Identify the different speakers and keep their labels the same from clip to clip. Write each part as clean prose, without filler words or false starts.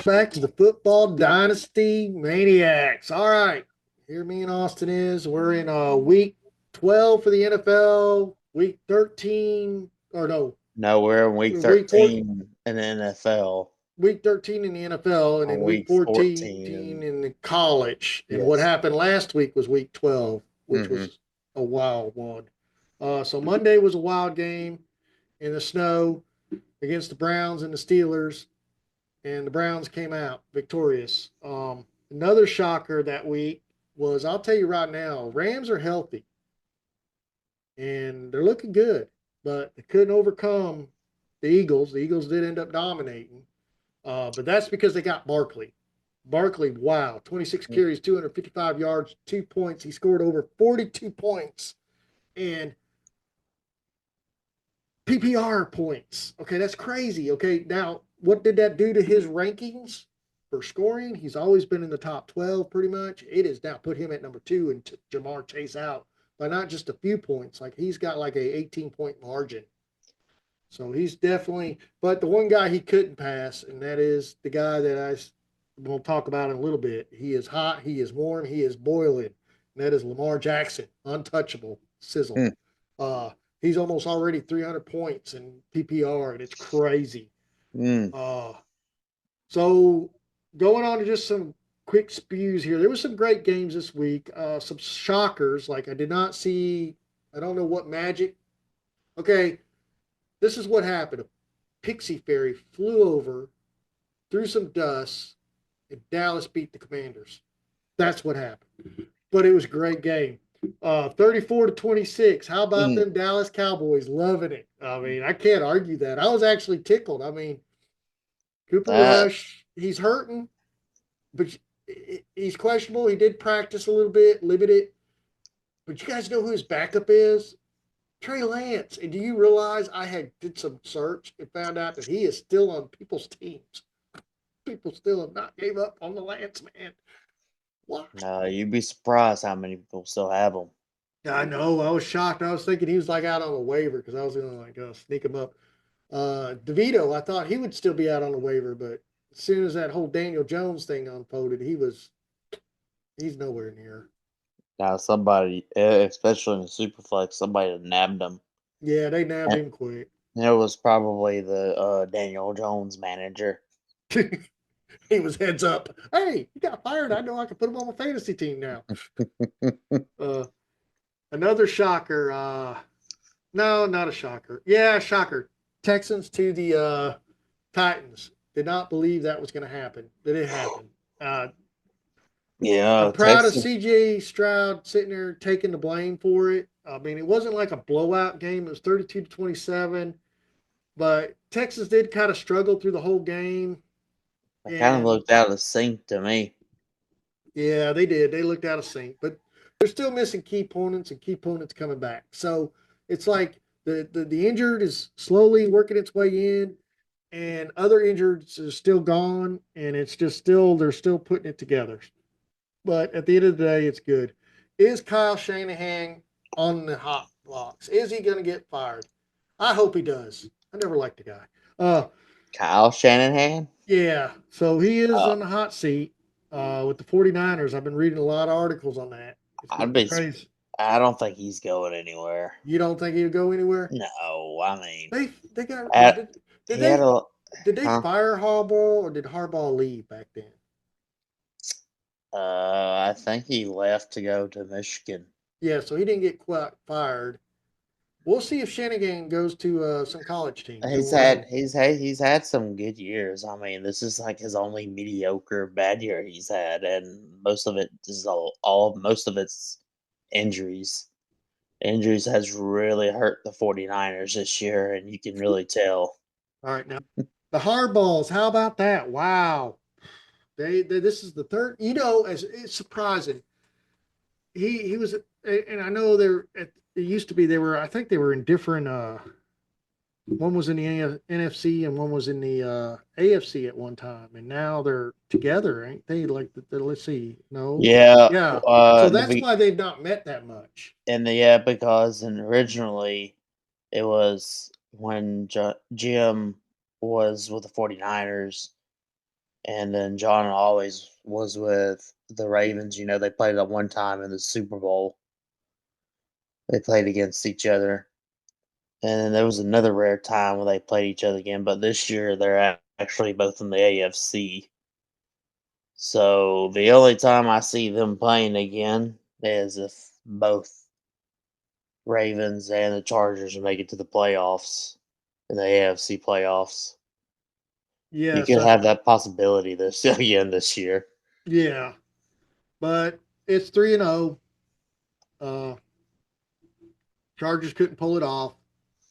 Speaker 1: Back to the football dynasty maniacs. All right. Here me and Austin is. We're in week 12 for the NFL, week 13, or no,
Speaker 2: No, we're in week
Speaker 1: week 4,
Speaker 2: 13 in the NFL.
Speaker 1: week 13 in the NFL, and
Speaker 2: On
Speaker 1: then week
Speaker 2: week
Speaker 1: 14
Speaker 2: 14.
Speaker 1: in the college. And what
Speaker 2: Yes.
Speaker 1: happened last week was week 12, which
Speaker 2: Mm-hmm.
Speaker 1: was a wild one. So Monday was a wild game in the snow against the Browns and the Steelers, and the Browns came out victorious. Another shocker that week was, I'll tell you right now, Rams are healthy and they're looking good, but they couldn't overcome the Eagles. The Eagles did end up dominating, but that's because they got Barkley. Barkley, wow, 26 carries, 255 yards, 2 points. He scored over 42 points and PPR points. Okay, that's crazy. Okay, now what did that do to his rankings for scoring? He's always been in the top 12 pretty much. It has now put him at number two and Jamar Chase out by not just a few points. Like he's got like a 18-point margin. So he's definitely, but the one guy he couldn't pass, and that is the guy that I'm going to talk about in a little bit. He is hot, he is warm, he is boiling. And that is Lamar Jackson, untouchable, sizzle.
Speaker 2: Mm.
Speaker 1: Uh, he's almost already 300 points in PPR, and it's crazy.
Speaker 2: Mm.
Speaker 1: Uh, so going on to just some quick spews here. There was some great games this week. Some shockers, like I did not see. I don't know what magic. Okay, this is what happened. A pixie fairy flew over, threw some dust, and Dallas beat the Commanders. That's what happened. But it was a great game. 34-26. How about
Speaker 2: Mm.
Speaker 1: them Dallas Cowboys loving it? I mean, I can't argue that. I was actually tickled. I mean, Cooper
Speaker 2: That
Speaker 1: Rush, he's hurting, but he's questionable. He did practice a little bit, limited. But you guys know who his backup is? Trey Lance. And do you realize I had did some search and found out that he is still on people's teams? People still have not gave up on the Lance man. What?
Speaker 2: you'd be surprised how many people still have them.
Speaker 1: I know. I was shocked. I was thinking he was like out on a waiver because I was gonna like sneak him up. DeVito, I thought he would still be out on the waiver, but as soon as that whole Daniel Jones thing unfolded, he's nowhere near.
Speaker 2: Now, somebody, especially in the Superflex, somebody nabbed him.
Speaker 1: Yeah, they nabbed
Speaker 2: And
Speaker 1: him quick.
Speaker 2: it was probably the Daniel Jones manager.
Speaker 1: He was heads up. Hey, he got fired. I know I can put him on my fantasy team now. Uh, Another shocker. No, not a shocker. Yeah, shocker. Texans to the Titans. Did not believe that was going to happen, but it happened. Uh, I'm
Speaker 2: Yeah,
Speaker 1: proud of
Speaker 2: Texas.
Speaker 1: CJ Stroud sitting there taking the blame for it. I mean, it wasn't like a blowout game. It was 32-27, but Texas did kind of struggle through the whole game.
Speaker 2: I kind of
Speaker 1: And
Speaker 2: looked out of sync to me.
Speaker 1: yeah, they did. They looked out of sync, but they're still missing key opponents and key opponents coming back. So it's like the injured is slowly working its way in, and other injured are still gone, and it's just still they're still putting it together. But at the end of the day, it's good. Is Kyle Shanahan on the hot blocks? Is he going to get fired? I hope he does. I never liked the guy. Uh,
Speaker 2: Kyle Shanahan?
Speaker 1: yeah, so he is
Speaker 2: Uh,
Speaker 1: on the hot seat with the 49ers. I've been reading a lot of articles on that. It's
Speaker 2: I'd
Speaker 1: getting
Speaker 2: be.
Speaker 1: crazy.
Speaker 2: I don't think he's going anywhere.
Speaker 1: You don't think he'll go anywhere?
Speaker 2: No, I mean,
Speaker 1: They got
Speaker 2: at,
Speaker 1: did
Speaker 2: he had
Speaker 1: they
Speaker 2: a.
Speaker 1: did they
Speaker 2: Huh?
Speaker 1: fire Harbaugh or did Harbaugh leave back then?
Speaker 2: I think he left to go to Michigan.
Speaker 1: Yeah, so he didn't get quite fired. We'll see if Shanahan goes to some college teams. And
Speaker 2: He's
Speaker 1: we'll
Speaker 2: had
Speaker 1: know.
Speaker 2: he's had some good years. I mean, this is like his only mediocre bad year he's had, and most of it is all most of it's injuries. Injuries has really hurt the 49ers this year, and you can really tell.
Speaker 1: All right, now the Hardballs. How about that? Wow, they this is the third. You know, as it's surprising. He was, and I know they're. It used to be they were. I think they were in different. One was in the NFC and one was in the AFC at one time, and now they're together, ain't they? Like, let's see, no,
Speaker 2: Yeah,
Speaker 1: yeah. So that's why they've not met that much.
Speaker 2: yeah, because originally it was when Jim was with the 49ers. And then John always was with the Ravens. They played at one time in the Super Bowl. They played against each other. And then there was another rare time when they played each other again. But this year, they're actually both in the AFC. So the only time I see them playing again is if both Ravens and the Chargers make it to the playoffs in the AFC playoffs. You
Speaker 1: Yes,
Speaker 2: could have that possibility this again this year.
Speaker 1: yeah, but it's 3-0. Chargers couldn't pull it off.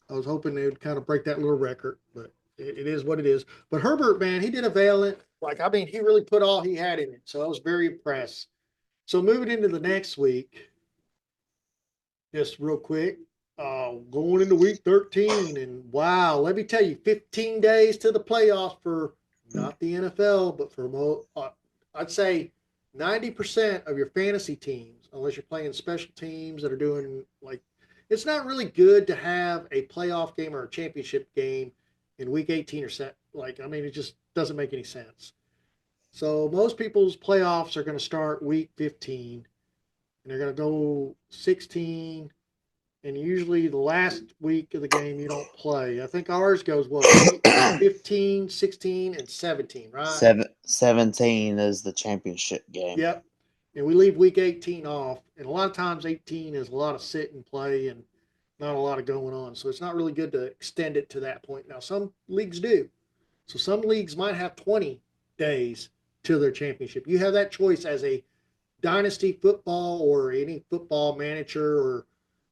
Speaker 1: I was hoping they would kind of break that little record, but it is what it is. But Herbert, man, he did a valiant. He really put all he had in it. So I was very impressed. So moving into the next week, just real quick, going into week 13, and wow, let me tell you, 15 days to the playoffs for not the NFL, but for I'd say 90% of your fantasy teams, unless you're playing special teams that are doing it's not really good to have a playoff game or a championship game in week 18 or set. It just doesn't make any sense. So most people's playoffs are going to start week 15 and they're going to go 16, and usually the last week of the game you don't play. I think ours goes what, 15, 16, and 17, right?
Speaker 2: 17 is the championship game.
Speaker 1: Yep. And we leave week 18 off, and a lot of times 18 is a lot of sit and play and not a lot of going on. So it's not really good to extend it to that point. Now some leagues do. So some leagues might have 20 days to their championship. You have that choice as a dynasty football or any football manager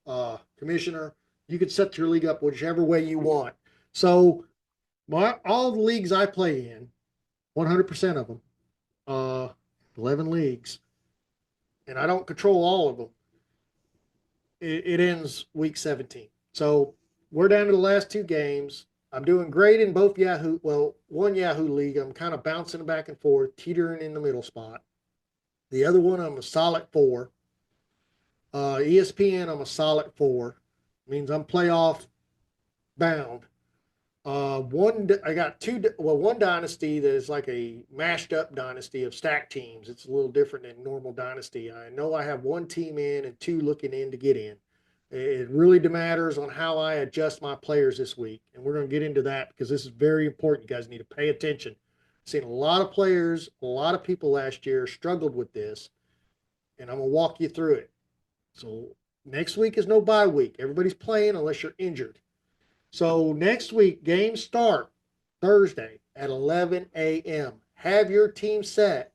Speaker 1: or commissioner. You can set your league up whichever way you want. So all the leagues I play in, 100% of them, 11 leagues, and I don't control all of them. It ends week 17. So we're down to the last two games. I'm doing great in both Yahoo. Well, one Yahoo league, I'm kind of bouncing back and forth, teetering in the middle spot. The other one, I'm a solid 4. ESPN, I'm a solid 4. Means I'm playoff bound. I got two. Well, one dynasty that is like a mashed up dynasty of stacked teams. It's a little different than normal dynasty. I know I have one team in and two looking in to get in. It really matters on how I adjust my players this week, and we're going to get into that because this is very important. You guys need to pay attention. I've seen a lot of players, a lot of people last year struggled with this, and I'm going to walk you through it. So next week is no bye week. Everybody's playing unless you're injured. So next week, games start Thursday at 11 a.m. Have your team set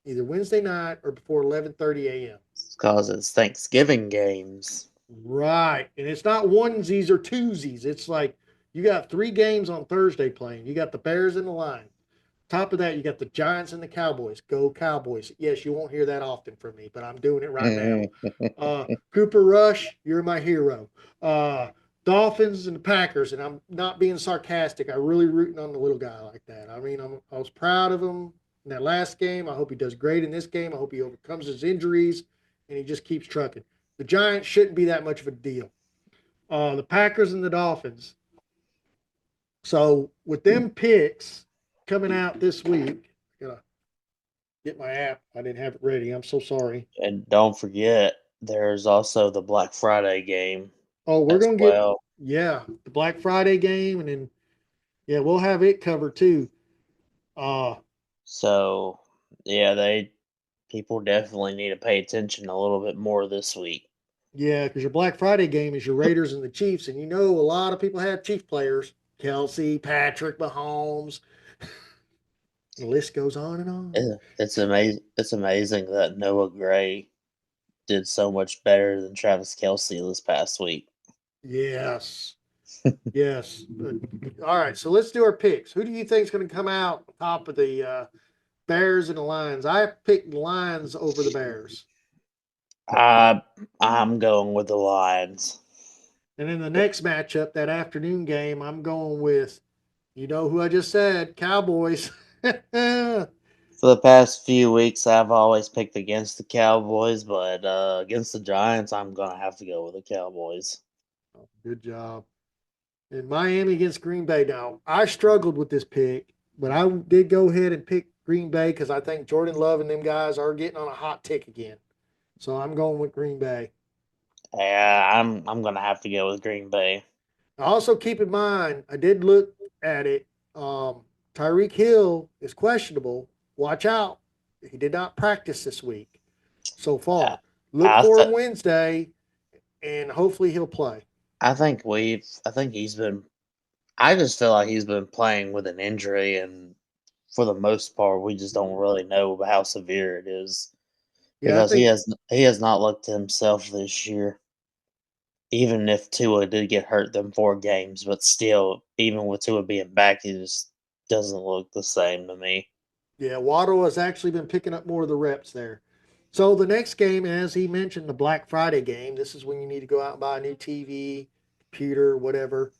Speaker 1: either Wednesday night or before 11:30 a.m.
Speaker 2: Because it's Thanksgiving games.
Speaker 1: Right. And it's not onesies or twosies. It's like you got 3 games on Thursday playing. You got the Bears and the Lions. Top of that, you got the Giants and the Cowboys. Go Cowboys. Yes, you won't hear that often from me, but I'm doing it right now. Cooper Rush, you're my hero. Uh, Dolphins and the Packers, and I'm not being sarcastic. I'm really rooting on the little guy like that. I was proud of him in that last game. I hope he does great in this game. I hope he overcomes his injuries and he just keeps trucking. The Giants shouldn't be that much of a deal. The Packers and the Dolphins. So with them picks coming out this week, I gotta get my app. I didn't have it ready. I'm so sorry.
Speaker 2: And don't forget, there's also the Black Friday game
Speaker 1: Oh, we're
Speaker 2: as
Speaker 1: gonna get,
Speaker 2: well.
Speaker 1: yeah, the Black Friday game, and then yeah, we'll have it covered too. Uh
Speaker 2: So, yeah, people definitely need to pay attention a little bit more this week.
Speaker 1: yeah, because your Black Friday game is your Raiders and the Chiefs, and you know a lot of people have Chief players. Kelsey, Patrick, Mahomes. The list goes on and on.
Speaker 2: It's amazing. It's amazing that Noah Gray did so much better than Travis Kelsey this past week.
Speaker 1: Yes. Yes. All right. So let's do our picks. Who do you think is going to come out top of the Bears and the Lions? I picked the Lions over the Bears.
Speaker 2: I'm going with the Lions.
Speaker 1: And in the next matchup, that afternoon game, I'm going with, you know who I just said, Cowboys. Oh,
Speaker 2: For the past few weeks, I've always picked against the Cowboys, but against the Giants, I'm gonna have to go with the Cowboys.
Speaker 1: good job. And Miami against Green Bay. Now, I struggled with this pick, but I did go ahead and pick Green Bay because I think Jordan Love and them guys are getting on a hot tick again. So I'm going with Green Bay.
Speaker 2: Yeah, I'm gonna have to go with Green Bay.
Speaker 1: Also, keep in mind, I did look at it. Um, Tyreek Hill is questionable. Watch out. He did not practice this week so
Speaker 2: I,
Speaker 1: far. Look
Speaker 2: I,
Speaker 1: for him
Speaker 2: th-
Speaker 1: Wednesday, and hopefully he'll play.
Speaker 2: I think he's been. I just feel like he's been playing with an injury, and for the most part, we just don't really know how severe it is
Speaker 1: Yeah, I
Speaker 2: because
Speaker 1: think
Speaker 2: he has not looked himself this year. Even if Tua did get hurt them 4 games, but still, even with Tua being back, he just doesn't look the same to me.
Speaker 1: yeah, Waddle has actually been picking up more of the reps there. So the next game, as he mentioned, the Black Friday game. This is when you need to go out and buy a new TV, computer, whatever.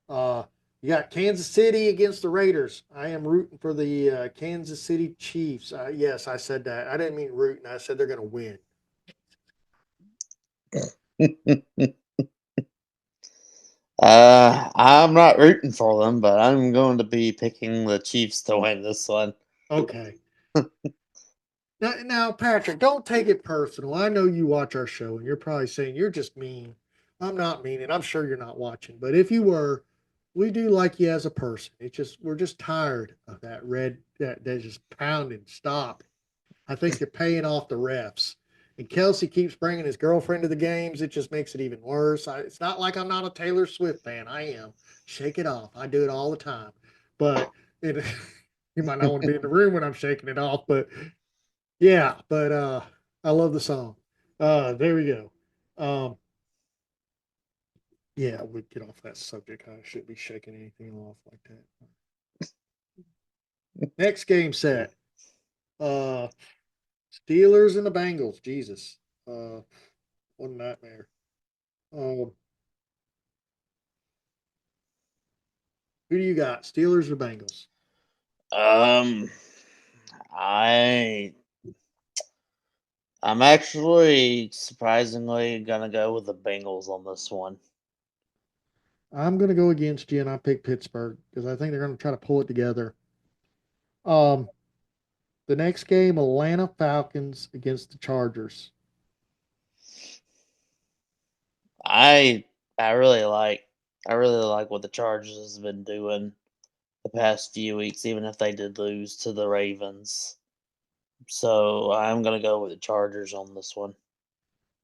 Speaker 1: Uh, you got Kansas City against the Raiders. I am rooting for the Kansas City Chiefs. Yes, I said that. I didn't mean rooting. I said they're going to win.
Speaker 2: I'm not rooting for them, but I'm going to be picking the Chiefs to win this one.
Speaker 1: Okay. Now, Patrick, don't take it personal. I know you watch our show, and you're probably saying you're just mean. I'm not mean, and I'm sure you're not watching. But if you were, we do like you as a person. It's just we're just tired of that red that just pounding. Stop. I think you're paying off the refs. And Kelsey keeps bringing his girlfriend to the games. It just makes it even worse. It's not like I'm not a Taylor Swift fan. I am. Shake it off. I do it all the time. But it, you might not want to be in the room when I'm shaking it off. But yeah, but I love the song. There we go. Um, yeah, we get off that subject. I shouldn't be shaking anything off like that. Next game set. Uh, Steelers and the Bengals. Jesus. What a nightmare. Um, who do you got? Steelers or Bengals?
Speaker 2: Um, I I'm actually surprisingly gonna go with the Bengals on this one.
Speaker 1: I'm going to go against you, and I pick Pittsburgh because I think they're going to try to pull it together. Um, the next game, Atlanta Falcons against the Chargers.
Speaker 2: I I really like I really like what the Chargers has been doing the past few weeks, even if they did lose to the Ravens. So I'm gonna go with the Chargers on this one.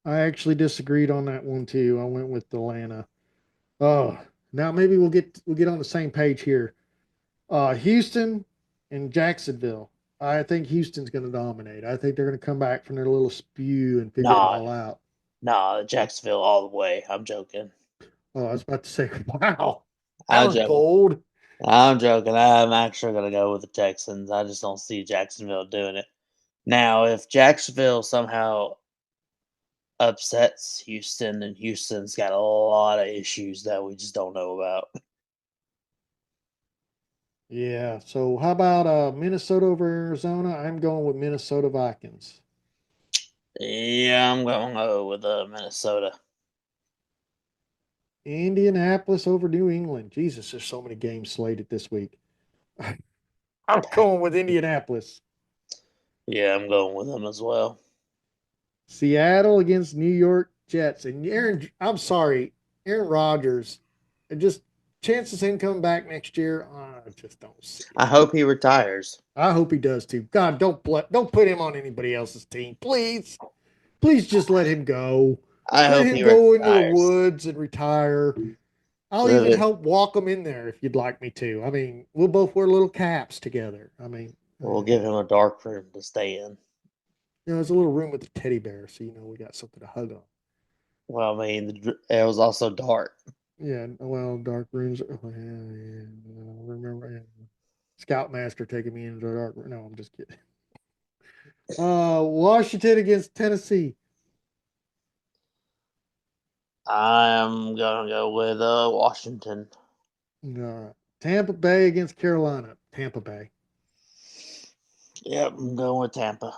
Speaker 1: I actually disagreed on that one too. I went with Atlanta. Oh, now maybe we'll get on the same page here. Houston and Jacksonville. I think Houston's going to dominate. I think they're going to come back from their little spew and figure it
Speaker 2: Nah,
Speaker 1: all out.
Speaker 2: nah, Jacksonville all the way. I'm joking.
Speaker 1: Oh, I was about to say, wow, that
Speaker 2: I'm
Speaker 1: was
Speaker 2: joking.
Speaker 1: bold.
Speaker 2: I'm joking. I'm actually gonna go with the Texans. I just don't see Jacksonville doing it. Now, if Jacksonville somehow upsets Houston, and Houston's got a lot of issues that we just don't know about.
Speaker 1: Yeah. So how about Minnesota over Arizona? I'm going with Minnesota Vikings.
Speaker 2: Yeah, I'm going to go with Minnesota.
Speaker 1: Indianapolis over New England. Jesus, there's so many games slated this week. I'm going with Indianapolis.
Speaker 2: Yeah, I'm going with them as well.
Speaker 1: Seattle against New York Jets. And Aaron, I'm sorry, Aaron Rodgers, it just chances him coming back next year, I just don't see it.
Speaker 2: I hope he retires.
Speaker 1: I hope he does too. God, don't put him on anybody else's team, please. Please just let him go.
Speaker 2: I
Speaker 1: Let
Speaker 2: hope
Speaker 1: him
Speaker 2: he
Speaker 1: go into the
Speaker 2: retires.
Speaker 1: woods and retire. I'll even
Speaker 2: We'll,
Speaker 1: help walk him in there if you'd like me to. I mean, we'll both wear little caps together. I mean,
Speaker 2: we'll give him a dark room to stay in.
Speaker 1: there's a little room with the teddy bear, so we got something to hug on.
Speaker 2: Well, I mean, it was also dark.
Speaker 1: Yeah, well, dark rooms. Oh, yeah, yeah. Remember, yeah. Scoutmaster taking me into the dark room. No, I'm just kidding. Washington against Tennessee.
Speaker 2: I'm gonna go with Washington.
Speaker 1: All right. Tampa Bay against Carolina. Tampa Bay.
Speaker 2: Yep, I'm going with Tampa.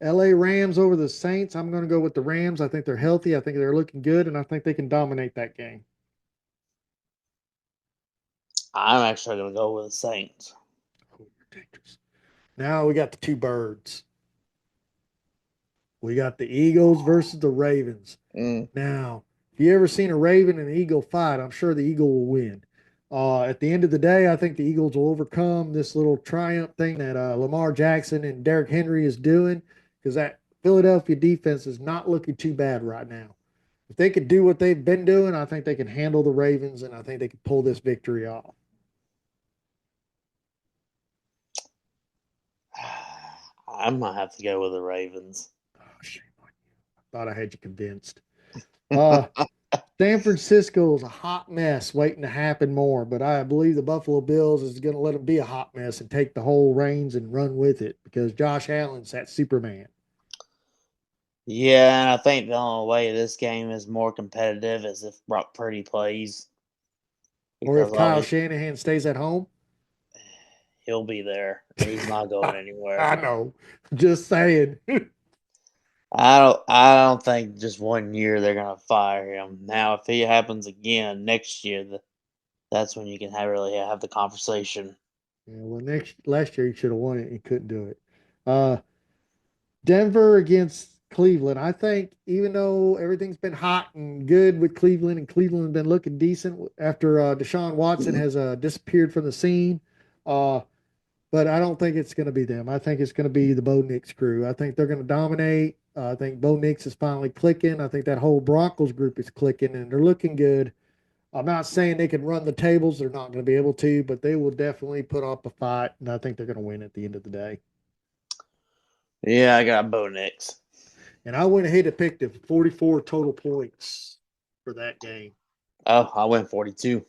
Speaker 1: LA Rams over the Saints. I'm going to go with the Rams. I think they're healthy. I think they're looking good, and I think they can dominate that game.
Speaker 2: I'm actually gonna go with the Saints.
Speaker 1: Oh, you're dangerous. Now we got the two birds. We got the Eagles versus the Ravens.
Speaker 2: Mm.
Speaker 1: Now, if you ever seen a Raven and an Eagle fight, I'm sure the Eagle will win. At the end of the day, I think the Eagles will overcome this little triumph thing that Lamar Jackson and Derrick Henry is doing because that Philadelphia defense is not looking too bad right now. If they could do what they've been doing, I think they can handle the Ravens, and I think they can pull this victory off.
Speaker 2: I'm gonna have to go with the Ravens.
Speaker 1: Oh, shame on you. I thought I had you convinced. Uh, San Francisco is a hot mess waiting to happen more, but I believe the Buffalo Bills is going to let them be a hot mess and take the whole reins and run with it because Josh Allen's that Superman.
Speaker 2: Yeah, and I think the only way this game is more competitive is if Brock Purdy plays
Speaker 1: Or if
Speaker 2: because
Speaker 1: Kyle
Speaker 2: obviously
Speaker 1: Shanahan stays at home.
Speaker 2: he'll be there. He's not going anywhere.
Speaker 1: I know. Just saying.
Speaker 2: I don't think just 1 year they're gonna fire him. Now, if it happens again next year, that's when you can really have the conversation.
Speaker 1: Yeah, well, last year he should have won it and couldn't do it. Uh, Denver against Cleveland. I think even though everything's been hot and good with Cleveland and Cleveland has been looking decent after Deshaun Watson has disappeared from the scene, uh, but I don't think it's going to be them. I think it's going to be the Bo Nix crew. I think they're going to dominate. I think Bo Nix is finally clicking. I think that whole Broncos group is clicking and they're looking good. I'm not saying they can run the tables. They're not going to be able to, but they will definitely put up a fight, and I think they're going to win at the end of the day.
Speaker 2: Yeah, I got Bo Nix.
Speaker 1: And I went ahead and picked the 44 total points for that game.
Speaker 2: Oh, I went 42.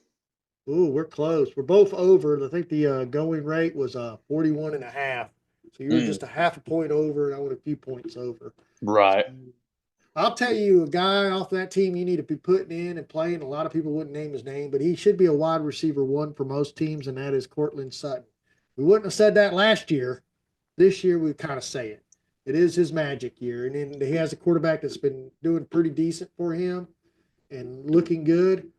Speaker 1: Ooh, we're close. We're both over. I think the going rate was 41 and a half. So you were
Speaker 2: Mm,
Speaker 1: just a half a point over, and I went a few points over. So
Speaker 2: right.
Speaker 1: I'll tell you a guy off that team you need to be putting in and playing. A lot of people wouldn't name his name, but he should be a wide receiver one for most teams, and that is Cortland Sutton. We wouldn't have said that last year. This year, we kind of say it. It is his magic year, and then he has a quarterback that's been doing pretty decent for him and looking good.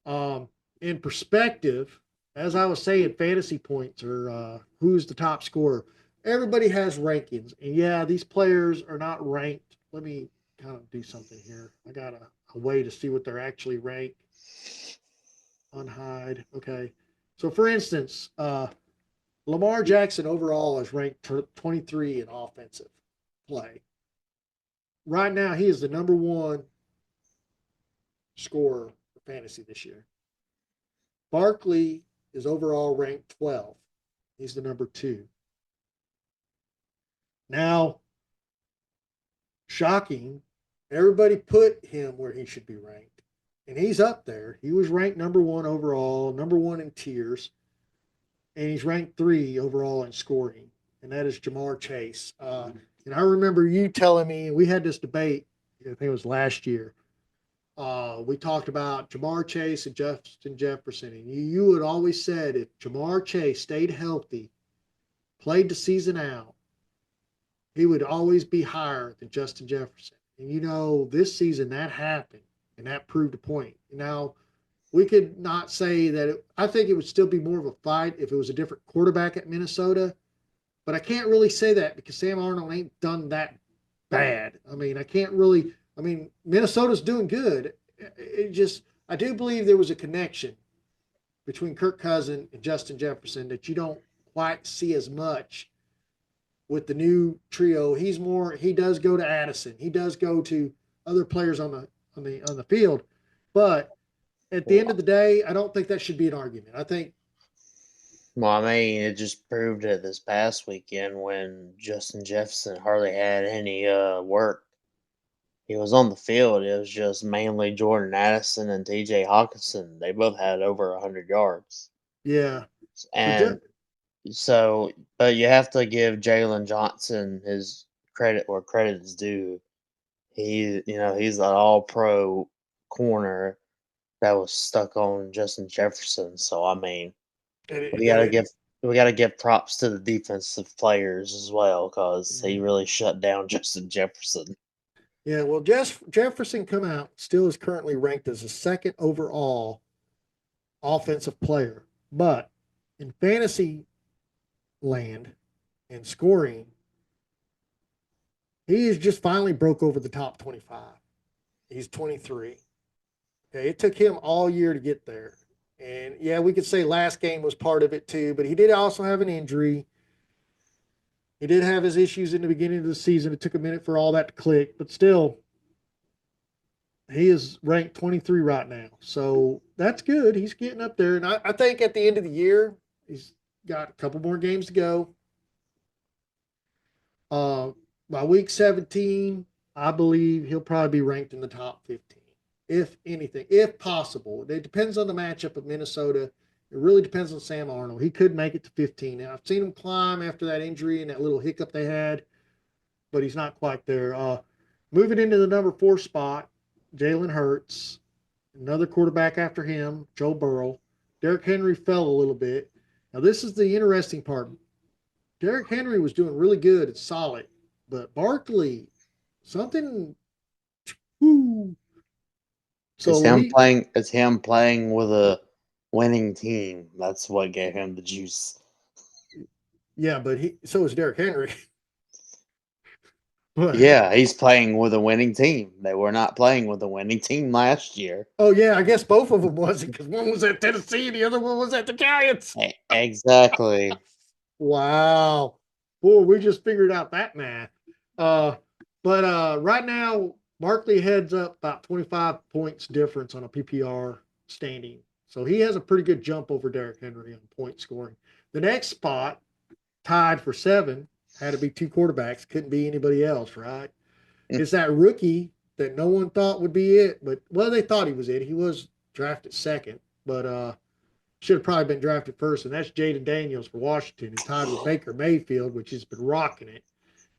Speaker 1: Um, in perspective, as I was saying, fantasy points or who's the top scorer. Everybody has rankings, and yeah, these players are not ranked. Let me kind of do something here. I got a way to see what they're actually ranked. Unhide. Okay. So, for instance, Lamar Jackson overall is ranked 23 in offensive play. Right now, he is the number one scorer for fantasy this year. Barkley is overall ranked 12. He's the number two. Now, shocking, everybody put him where he should be ranked. And he's up there. He was ranked number one overall, number one in tiers, and he's ranked three overall in scoring, and that is Jamar Chase. And I remember you telling me, we had this debate, I think it was last year. We talked about Jamar Chase and Justin Jefferson, and you had always said if Jamar Chase stayed healthy, played the season out, he would always be higher than Justin Jefferson. And this season that happened, and that proved a point. Now, we could not say that I think it would still be more of a fight if it was a different quarterback at Minnesota, but I can't really say that because Sam Arnold ain't done that bad. I mean, I can't really. I mean, Minnesota's doing good. I do believe there was a connection between Kirk Cousins and Justin Jefferson that you don't quite see as much with the new trio. He does go to Addison. He does go to other players on the field, but at the end of the day, I don't think that should be an argument. I think
Speaker 2: Well, I mean, it just proved it this past weekend when Justin Jefferson hardly had any work. He was on the field. It was just mainly Jordan Addison and T.J. Hawkinson. They both had over 100 yards,
Speaker 1: yeah. So
Speaker 2: and so, but you have to give Jalen Johnson his credit where credit is due. He's an all-pro corner that was stuck on Justin Jefferson. So I mean, we gotta
Speaker 1: it,
Speaker 2: give we gotta give props to the defensive players as well because he really shut down Justin Jefferson.
Speaker 1: yeah, well, Jefferson come out still is currently ranked as a second overall offensive player, but in fantasy land and scoring, he is just finally broke over the top 25. He's 23. Okay, it took him all year to get there. And yeah, we could say last game was part of it too, but he did also have an injury. He did have his issues in the beginning of the season. It took a minute for all that to click, but still, he is ranked 23 right now. So that's good. He's getting up there. And I think at the end of the year, he's got a couple more games to go. Uh, by week 17, I believe he'll probably be ranked in the top 15, if anything, if possible. It depends on the matchup of Minnesota. It really depends on Sam Arnold. He could make it to 15. Now, I've seen him climb after that injury and that little hiccup they had, but he's not quite there. Moving into the number 4 spot, Jalen Hurts, another quarterback after him, Joe Burrow. Derrick Henry fell a little bit. Now, this is the interesting part. Derrick Henry was doing really good and solid, but Barkley, something. Whoo.
Speaker 2: It's
Speaker 1: So
Speaker 2: him
Speaker 1: he,
Speaker 2: playing. It's him playing with a winning team. That's what gave him the juice.
Speaker 1: yeah, but so is Derrick Henry. But
Speaker 2: Yeah, he's playing with a winning team. They were not playing with a winning team last year.
Speaker 1: oh yeah, I guess both of them wasn't because one was at Tennessee and the other one was at the Giants.
Speaker 2: Exactly.
Speaker 1: Wow, boy, we just figured out that math. Uh, but right now, Barkley heads up about 25 points difference on a PPR standing, so he has a pretty good jump over Derrick Henry on point scoring. The next spot, tied for 7, had to be 2 quarterbacks. Couldn't be anybody else, right? It's that rookie that no one thought would be it, but well, they thought he was it. He was drafted second, but should have probably been drafted first, and that's Jaden Daniels for Washington, who tied with Baker Mayfield, which has been rocking it.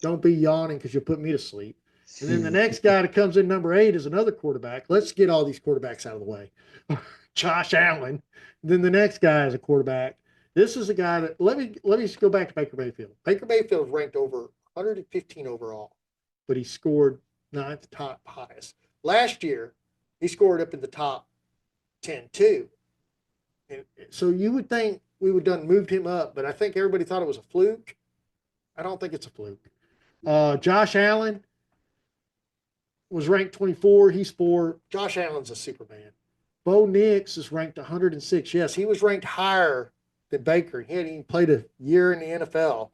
Speaker 1: Don't be yawning because you'll put me to sleep. And then the next guy that comes in number 8 is another quarterback. Let's get all these quarterbacks out of the way. Josh Allen. Then the next guy is a quarterback. This is a guy that let me go back to Baker Mayfield. Baker Mayfield is ranked over 115 overall, but he scored 9th top highest. Last year, he scored up in the top 10 too. And so you would think we would done moved him up, but I think everybody thought it was a fluke. I don't think it's a fluke. Josh Allen was ranked 24. He's 4. Josh Allen's a Superman. Bo Nix is ranked 106. Yes, he was ranked higher than Baker. He hadn't even played a year in the NFL,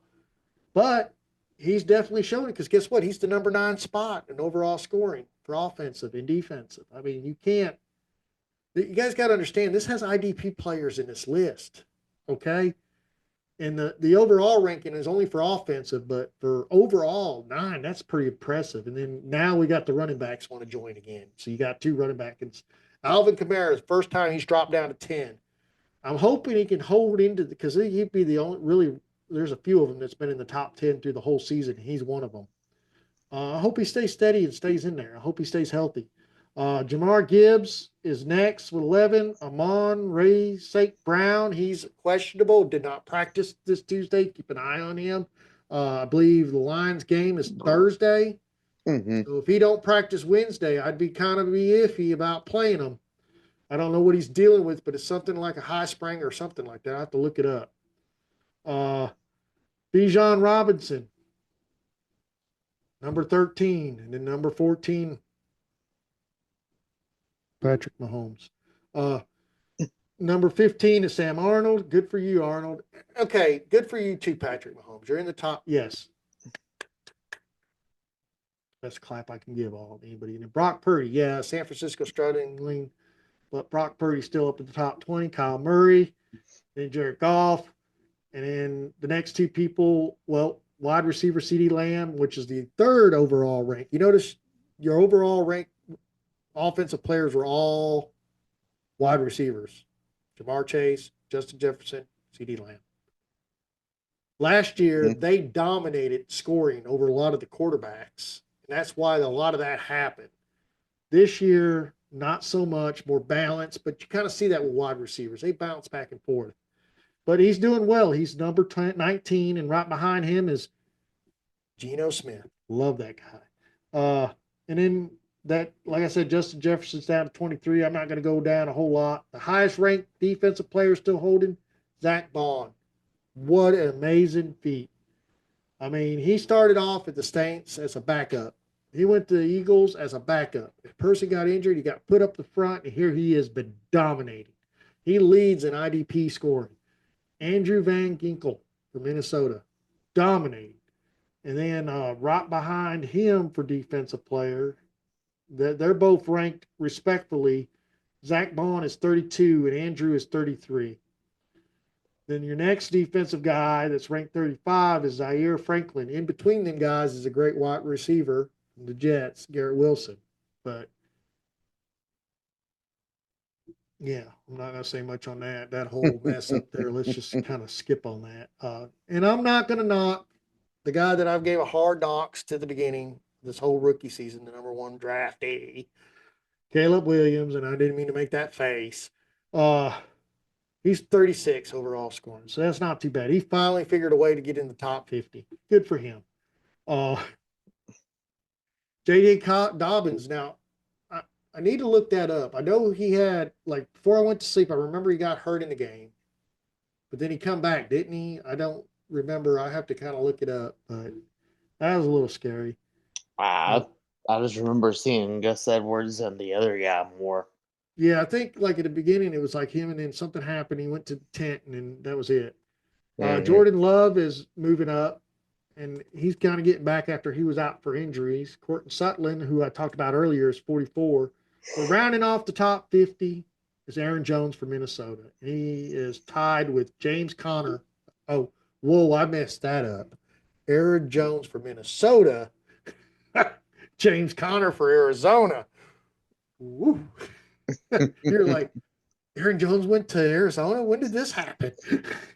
Speaker 1: but he's definitely shown it because guess what? He's the number 9 spot in overall scoring for offensive and defensive. I mean, you can't. You guys got to understand this has IDP players in this list, okay? And the overall ranking is only for offensive, but for overall 9, that's pretty impressive. And then now we got the running backs want to join again. So you got 2 running backs. Alvin Kamara is the first time he's dropped down to 10. I'm hoping he can hold into because he'd be the only really. There's a few of them that's been in the top 10 through the whole season. He's one of them. I hope he stays steady and stays in there. I hope he stays healthy. Jamar Gibbs is next with 11. Amon Ray St. Brown, he's questionable, did not practice this Tuesday. Keep an eye on him. I believe the Lions game is Thursday.
Speaker 2: Mm-hmm.
Speaker 1: So if he don't practice Wednesday, I'd be kind of iffy about playing him. I don't know what he's dealing with, but it's something like a high spring or something like that. I have to look it up. Bijan Robinson, number 13, and then number 14, Patrick Mahomes. Number 15 is Sam Arnold. Good for you, Arnold. Okay, good for you too, Patrick Mahomes. You're in the top. Yes. Best clap I can give all anybody. And then Brock Purdy, yeah, San Francisco struggling, but Brock Purdy's still up at the top 20. Kyle Murray, then Jared Goff, and then the next 2 people, well, wide receiver CeeDee Lamb, which is the 3rd overall rank. You notice your overall rank offensive players were all wide receivers. Jamar Chase, Justin Jefferson, CeeDee Lamb. Last year, they dominated scoring over a lot of the quarterbacks, and that's why a lot of that happened. This year, not so much, more balanced, but you kind of see that with wide receivers. They bounce back and forth. But he's doing well. He's number 19, and right behind him is Geno Smith. Love that guy. And then that, like I said, Justin Jefferson's down to 23. I'm not going to go down a whole lot. The highest ranked defensive player still holding, Zach Bond. What an amazing feat. I mean, he started off at the Saints as a backup. He went to the Eagles as a backup. If a person got injured, he got put up the front, and here he has been dominating. He leads in IDP scoring. Andrew Van Ginkel from Minnesota, dominating. And then right behind him for defensive player, they're both ranked respectfully. Zach Bond is 32 and Andrew is 33. Then your next defensive guy that's ranked 35 is Zaire Franklin. In between them guys is a great wide receiver from the Jets, Garrett Wilson. But yeah, I'm not going to say much on that. That whole mess up there. Let's just kind of skip on that. And I'm not going to knock the guy that I gave a hard knocks to the beginning this whole rookie season, the number one draftee, Caleb Williams, and I didn't mean to make that face. Uh, he's 36 overall scoring, so that's not too bad. He finally figured a way to get in the top 50. Good for him. Uh, J.D. Dobbins. Now, I need to look that up. I know he had, like, before I went to sleep, I remember he got hurt in the game, but then he come back, didn't he? I don't remember. I have to kind of look it up, but that was a little scary. Uh,
Speaker 2: I I just remember seeing Gus Edwards and the other guy more.
Speaker 1: yeah, I think like at the beginning it was like him, and then something happened. He went to the tent, and then that was it.
Speaker 2: Hmm.
Speaker 1: Jordan Love is moving up, and he's kind of getting back after he was out for injuries. Courtney Sutton, who I talked about earlier, is 44. But rounding off the top 50 is Aaron Jones for Minnesota. He is tied with James Conner. Oh, whoa, I messed that up. Aaron Jones for Minnesota, James Conner for Arizona. Woo. You're like, Aaron Jones went to Arizona? When did this happen?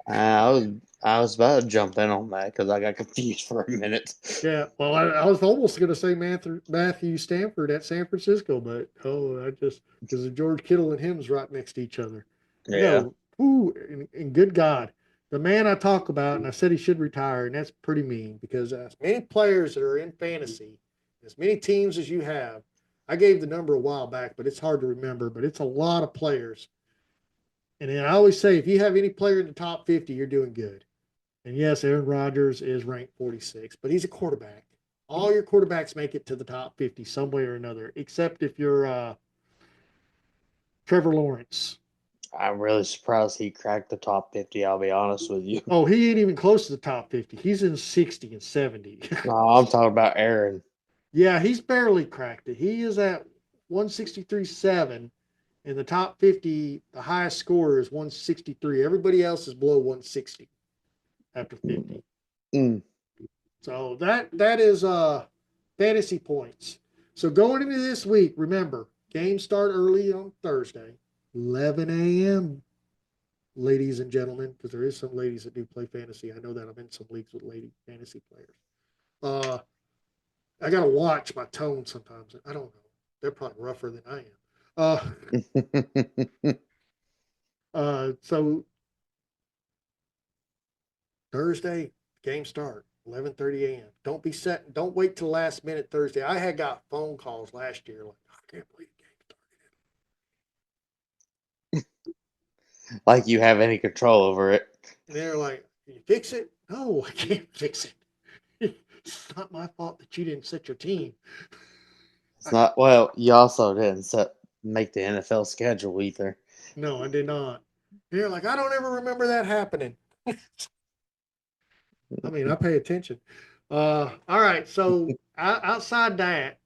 Speaker 2: I was I was about to jump in on that because I got confused for a minute.
Speaker 1: Yeah, well, I was almost going to say Matthew Stanford at San Francisco, but I just because George Kittle and him's right next to each other.
Speaker 2: Yeah,
Speaker 1: No, ooh, and good God, the man I talk about, and I said he should retire, and that's pretty mean because as many players that are in fantasy, as many teams as you have, I gave the number a while back, but it's hard to remember, but it's a lot of players. And then I always say, if you have any player in the top 50, you're doing good. And yes, Aaron Rodgers is ranked 46, but he's a quarterback. All your quarterbacks make it to the top 50 some way or another, except if you're Trevor Lawrence.
Speaker 2: I'm really surprised he cracked the top 50. I'll be honest with you.
Speaker 1: Oh, he ain't even close to the top 50. He's in 60 and 70.
Speaker 2: No, I'm talking about Aaron.
Speaker 1: Yeah, he's barely cracked it. He is at 163.7. In the top 50, the highest score is 163. Everybody else is below 160 after 50.
Speaker 2: Mm.
Speaker 1: So that is fantasy points. So going into this week, remember, games start early on Thursday, 11 a.m. Ladies and gentlemen, because there is some ladies that do play fantasy. I know that I'm in some leagues with lady fantasy players. Uh, I gotta watch my tone sometimes. I don't know. They're probably rougher than I am. So Thursday, game start, 11:30 a.m. Don't be set. Don't wait till last minute Thursday. I had got phone calls last year like, I can't believe the game
Speaker 2: Like you have any control over it.
Speaker 1: started. And they're like, can you fix it? No, I can't fix it. It's not my fault that you didn't set your team.
Speaker 2: It's not well. You also didn't make the NFL schedule either.
Speaker 1: No, I did not. And they're like, I don't ever remember that happening. I mean, I pay attention. All right. So outside that,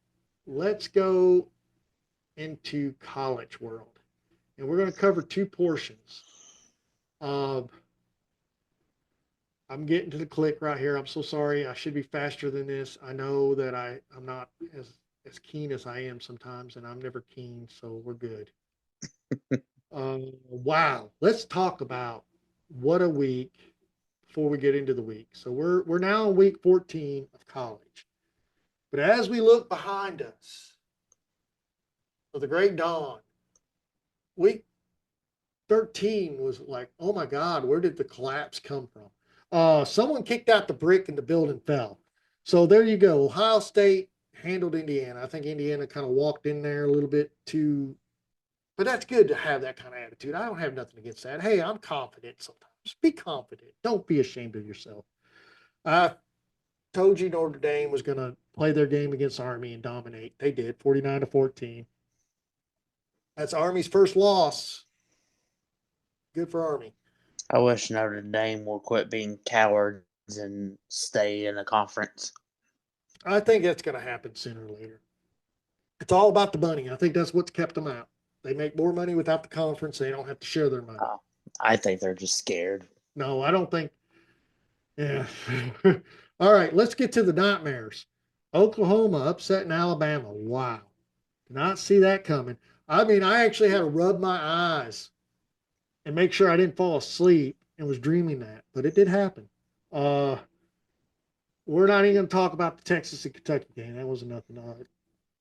Speaker 1: let's go into college world, and we're going to cover two portions. Um, I'm getting to the click right here. I'm so sorry. I should be faster than this. I know that I'm not as keen as I am sometimes, and I'm never keen, so we're good. Wow. Let's talk about what a week before we get into the week. So we're now in week 14 of college. But as we look behind us for the great dawn, week 13 was like, oh my God, where did the collapse come from? Someone kicked out the brick and the building fell. So there you go. Ohio State handled Indiana. I think Indiana kind of walked in there a little bit too, but that's good to have that kind of attitude. I don't have nothing against that. Hey, I'm confident sometimes. Just be confident. Don't be ashamed of yourself. I told you Notre Dame was going to play their game against Army and dominate. They did, 49-14. That's Army's first loss. Good for Army.
Speaker 2: I wish Notre Dame will quit being cowards and stay in a conference.
Speaker 1: I think that's going to happen sooner or later. It's all about the money. I think that's what's kept them out. They make more money without the conference. They don't have to share their money.
Speaker 2: I think they're just scared.
Speaker 1: No, I don't think. Yeah. All right, let's get to the nightmares. Oklahoma upsetting Alabama. Wow. Did not see that coming. I mean, I actually had to rub my eyes and make sure I didn't fall asleep and was dreaming that, but it did happen. Uh, we're not even going to talk about the Texas and Kentucky game. That wasn't nothing.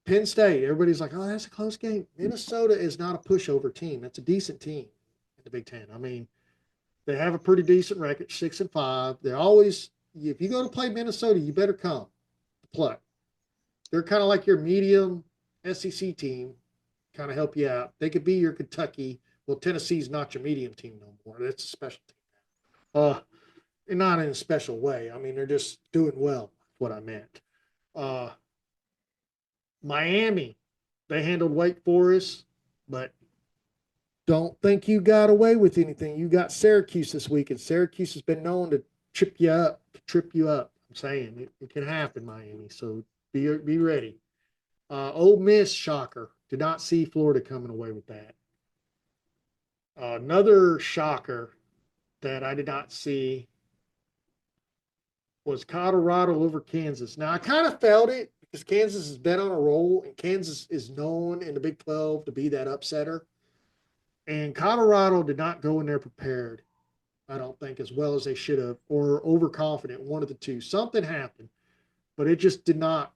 Speaker 1: Penn State, everybody's like, oh, that's a close game. Minnesota is not a pushover team. That's a decent team in the Big Ten. I mean, they have a pretty decent record, 6-5. They always, if you go to play Minnesota, you better come to play. They're kind of like your medium SEC team, kind of help you out. They could be your Kentucky. Well, Tennessee's not your medium team no more. That's a special team. And not in a special way. I mean, they're just doing well. What I meant. Miami, they handled Wake Forest, but don't think you got away with anything. You got Syracuse this week, and Syracuse has been known to trip you up. I'm saying it can happen, Miami. So be ready. Ole Miss, shocker. Did not see Florida coming away with that. Another shocker that I did not see was Colorado over Kansas. Now, I kind of felt it because Kansas has been on a roll, and Kansas is known in the Big 12 to be that upsetter. And Colorado did not go in there prepared, I don't think, as well as they should have, or overconfident, one of the two. Something happened, but it just did not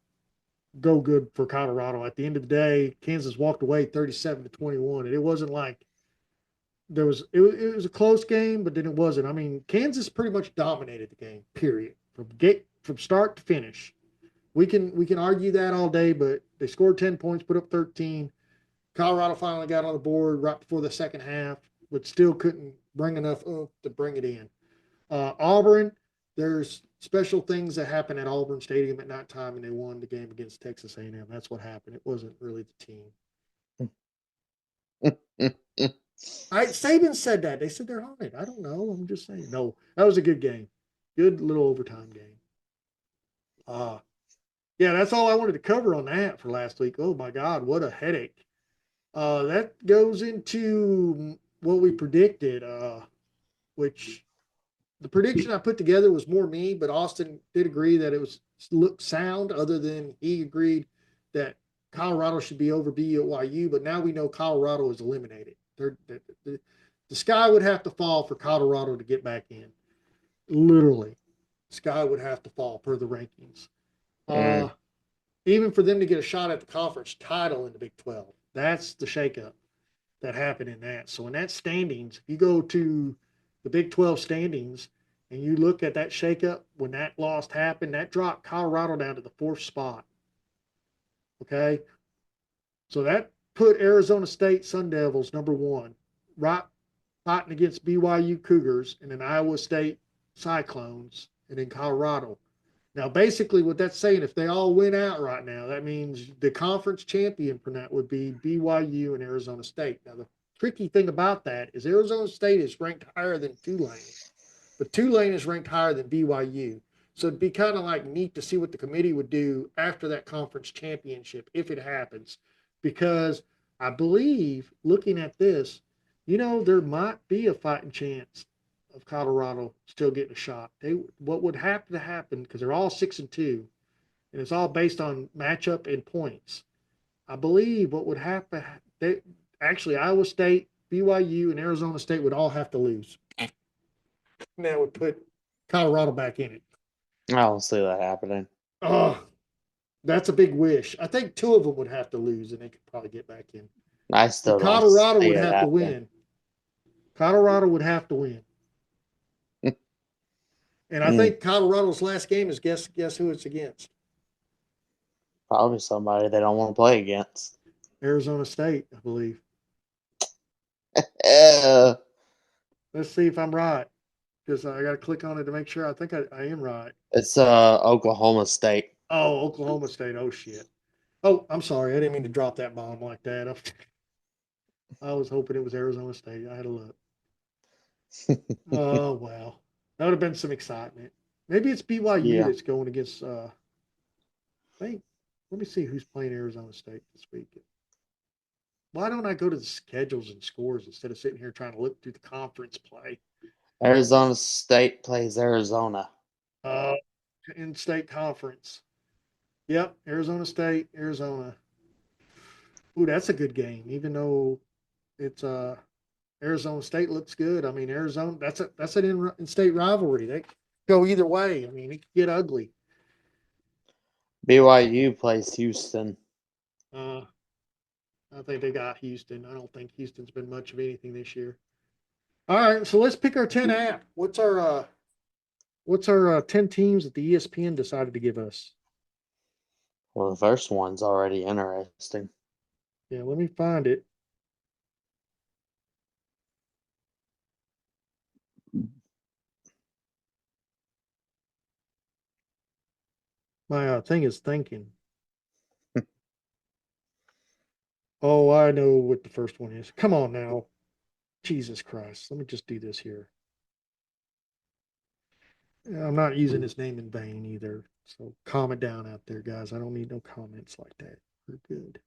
Speaker 1: go good for Colorado. At the end of the day, Kansas walked away 37-21, and it wasn't like it was a close game, but then it wasn't. I mean, Kansas pretty much dominated the game, period, from start to finish. We can argue that all day, but they scored 10 points, put up 13. Colorado finally got on the board right before the second half, but still couldn't bring enough oomph to bring it in. Auburn, there's special things that happen at Auburn Stadium at nighttime, and they won the game against Texas A&M. That's what happened. It wasn't really the team. Saban said that. They said they're on it. I don't know. I'm just saying. No, that was a good game. Good little overtime game. Yeah, that's all I wanted to cover on that for last week. Oh my God, what a headache. That goes into what we predicted, which the prediction I put together was more me, but Austin did agree that it was looked sound, other than he agreed that Colorado should be over BYU, but now we know Colorado is eliminated. The sky would have to fall for Colorado to get back in. Literally, sky would have to fall per the rankings. Even for them to get a shot at the conference title in the Big 12. That's the shakeup that happened in that. So in that standings, if you go to the Big 12 standings and you look at that shakeup, when that loss happened, that dropped Colorado down to the 4th spot. Okay? So that put Arizona State Sun Devils number 1, right fighting against BYU Cougars, and then Iowa State Cyclones, and then Colorado. Now, basically, what that's saying, if they all win out right now, that means the conference champion for that would be BYU and Arizona State. Now, the tricky thing about that is Arizona State is ranked higher than Tulane, but Tulane is ranked higher than BYU. So it'd be kind of like neat to see what the committee would do after that conference championship, if it happens, because I believe, looking at this, there might be a fighting chance of Colorado still getting a shot. What would have to happen, because they're all 6-2, and it's all based on matchup and points. I believe what would happen, actually Iowa State, BYU, and Arizona State would all have to lose. And that would put Colorado back in it.
Speaker 2: I don't see that happening.
Speaker 1: Oh, that's a big wish. I think 2 of them would have to lose, and they could probably get back in.
Speaker 2: I still
Speaker 1: But
Speaker 2: don't
Speaker 1: Colorado
Speaker 2: see
Speaker 1: would
Speaker 2: it
Speaker 1: have to
Speaker 2: happening.
Speaker 1: win. Colorado would have to win. And I think Colorado's last game is guess who it's against?
Speaker 2: Probably somebody they don't want to play against.
Speaker 1: Arizona State, I believe.
Speaker 2: Uh,
Speaker 1: Let's see if I'm right. because I got to click on it to make sure. I think I am right.
Speaker 2: It's Oklahoma State.
Speaker 1: Oh, Oklahoma State. Oh shit. Oh, I'm sorry. I didn't mean to drop that bomb like that. I was hoping it was Arizona State. I had to look. Oh wow, that would have been some excitement. Maybe it's BYU
Speaker 2: Yeah.
Speaker 1: that's going against. I think. Let me see who's playing Arizona State this week. Why don't I go to the schedules and scores instead of sitting here trying to look through the conference play?
Speaker 2: Arizona State plays Arizona.
Speaker 1: Uh, in state conference. Yep, Arizona State, Arizona. Ooh, that's a good game. Even though it's Arizona State looks good. I mean, Arizona. That's an in-state rivalry. They go either way. I mean, it could get ugly.
Speaker 2: BYU plays Houston.
Speaker 1: Uh, I think they got Houston. I don't think Houston's been much of anything this year. All right, so let's pick our 10 app. What's our 10 teams that the ESPN decided to give us?
Speaker 2: Well, the first one's already interesting.
Speaker 1: Yeah, let me find it. My thing is thinking. Oh, I know what the first one is. Come on now. Jesus Christ. Let me just do this here. I'm not using his name in vain either. So calm it down out there, guys. I don't need no comments like that. We're good.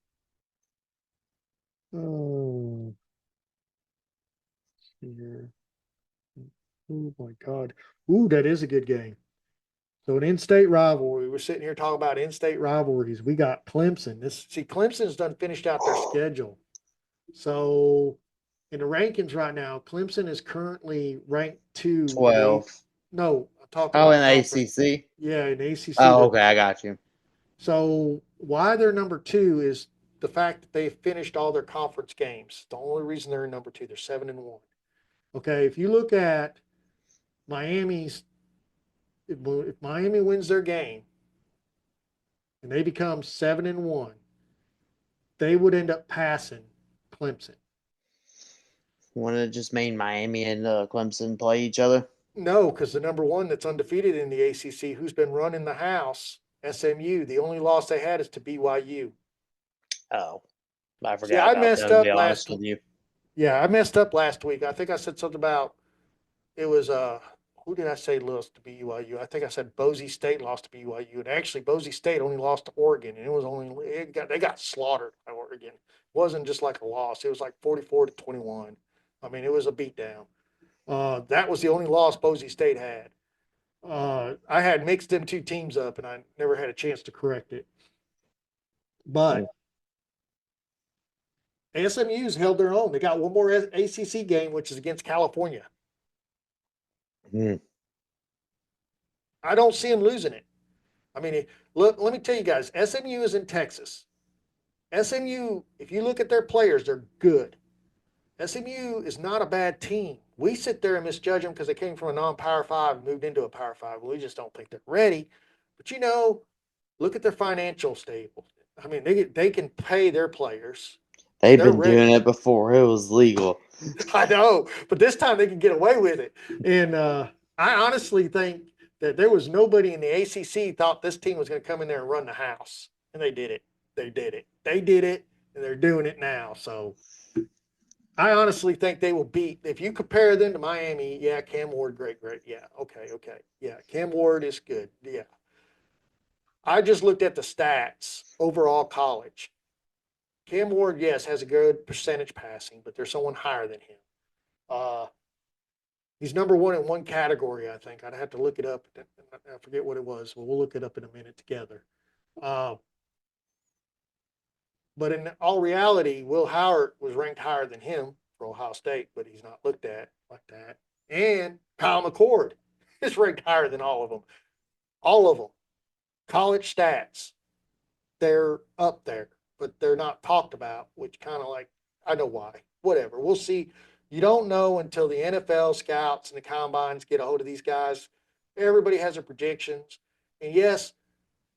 Speaker 1: Oh, here. Oh my God. Ooh, that is a good game. So an in-state rivalry. We're sitting here talking about in-state rivalries. We got Clemson. Clemson's done finished out their schedule. So in the rankings right now, Clemson is currently ranked 2 in the
Speaker 2: 12.
Speaker 1: no, I'm talking
Speaker 2: Oh, in
Speaker 1: about
Speaker 2: the
Speaker 1: conference.
Speaker 2: ACC?
Speaker 1: Yeah, in the ACC.
Speaker 2: Oh, okay, I got you.
Speaker 1: So why they're number 2 is the fact that they finished all their conference games. The only reason they're in number 2, they're 7-1. Okay, if you look at Miami's, if Miami wins their game and they become 7-1, they would end up passing Clemson.
Speaker 2: Wouldn't it just mean Miami and Clemson play each other?
Speaker 1: No, because the number 1 that's undefeated in the ACC, who's been running the house, SMU, the only loss they had is to BYU.
Speaker 2: Oh, I
Speaker 1: See,
Speaker 2: forgot
Speaker 1: I
Speaker 2: about
Speaker 1: messed
Speaker 2: that, to be
Speaker 1: up
Speaker 2: honest
Speaker 1: last.
Speaker 2: with you.
Speaker 1: Yeah, I messed up last week. I think I said something about it was who did I say lost to BYU? I think I said Boise State lost to BYU, and actually Boise State only lost to Oregon, and they got slaughtered by Oregon. It wasn't just like a loss; it was like 44-21. I mean, it was a beatdown. That was the only loss Boise State had. I had mixed them two teams up, and I never had a chance to correct it. But SMU's held their own. They got one more ACC game, which is against California.
Speaker 2: Hmm.
Speaker 1: I don't see them losing it. I mean, look, let me tell you guys, SMU is in Texas. SMU, if you look at their players, they're good. SMU is not a bad team. We sit there and misjudge them because they came from a non-power five and moved into a power five. We just don't think they're ready. But look at their financial stable. I mean, they can pay their players.
Speaker 2: They've
Speaker 1: They're
Speaker 2: been
Speaker 1: ready.
Speaker 2: doing it before it was legal.
Speaker 1: I know, but this time they can get away with it. And I honestly think that there was nobody in the ACC thought this team was going to come in there and run the house, and they did it. They did it. They did it, and they're doing it now. So I honestly think they will beat. If you compare them to Miami, yeah, Cam Ward, great, yeah, okay, yeah, Cam Ward is good, yeah. I just looked at the stats overall college. Cam Ward, yes, has a good percentage passing, but there's someone higher than him. Uh, He's number 1 in one category, I think. I'd have to look it up. I forget what it was. Well, we'll look it up in a minute together. Uh, but in all reality, Will Howard was ranked higher than him for Ohio State, but he's not looked at like that. And Kyle McCord is ranked higher than all of them. All of them. College stats, they're up there, but they're not talked about, which kind of like, I know why. Whatever. We'll see. You don't know until the NFL scouts and the combines get a hold of these guys. Everybody has their predictions. And yes,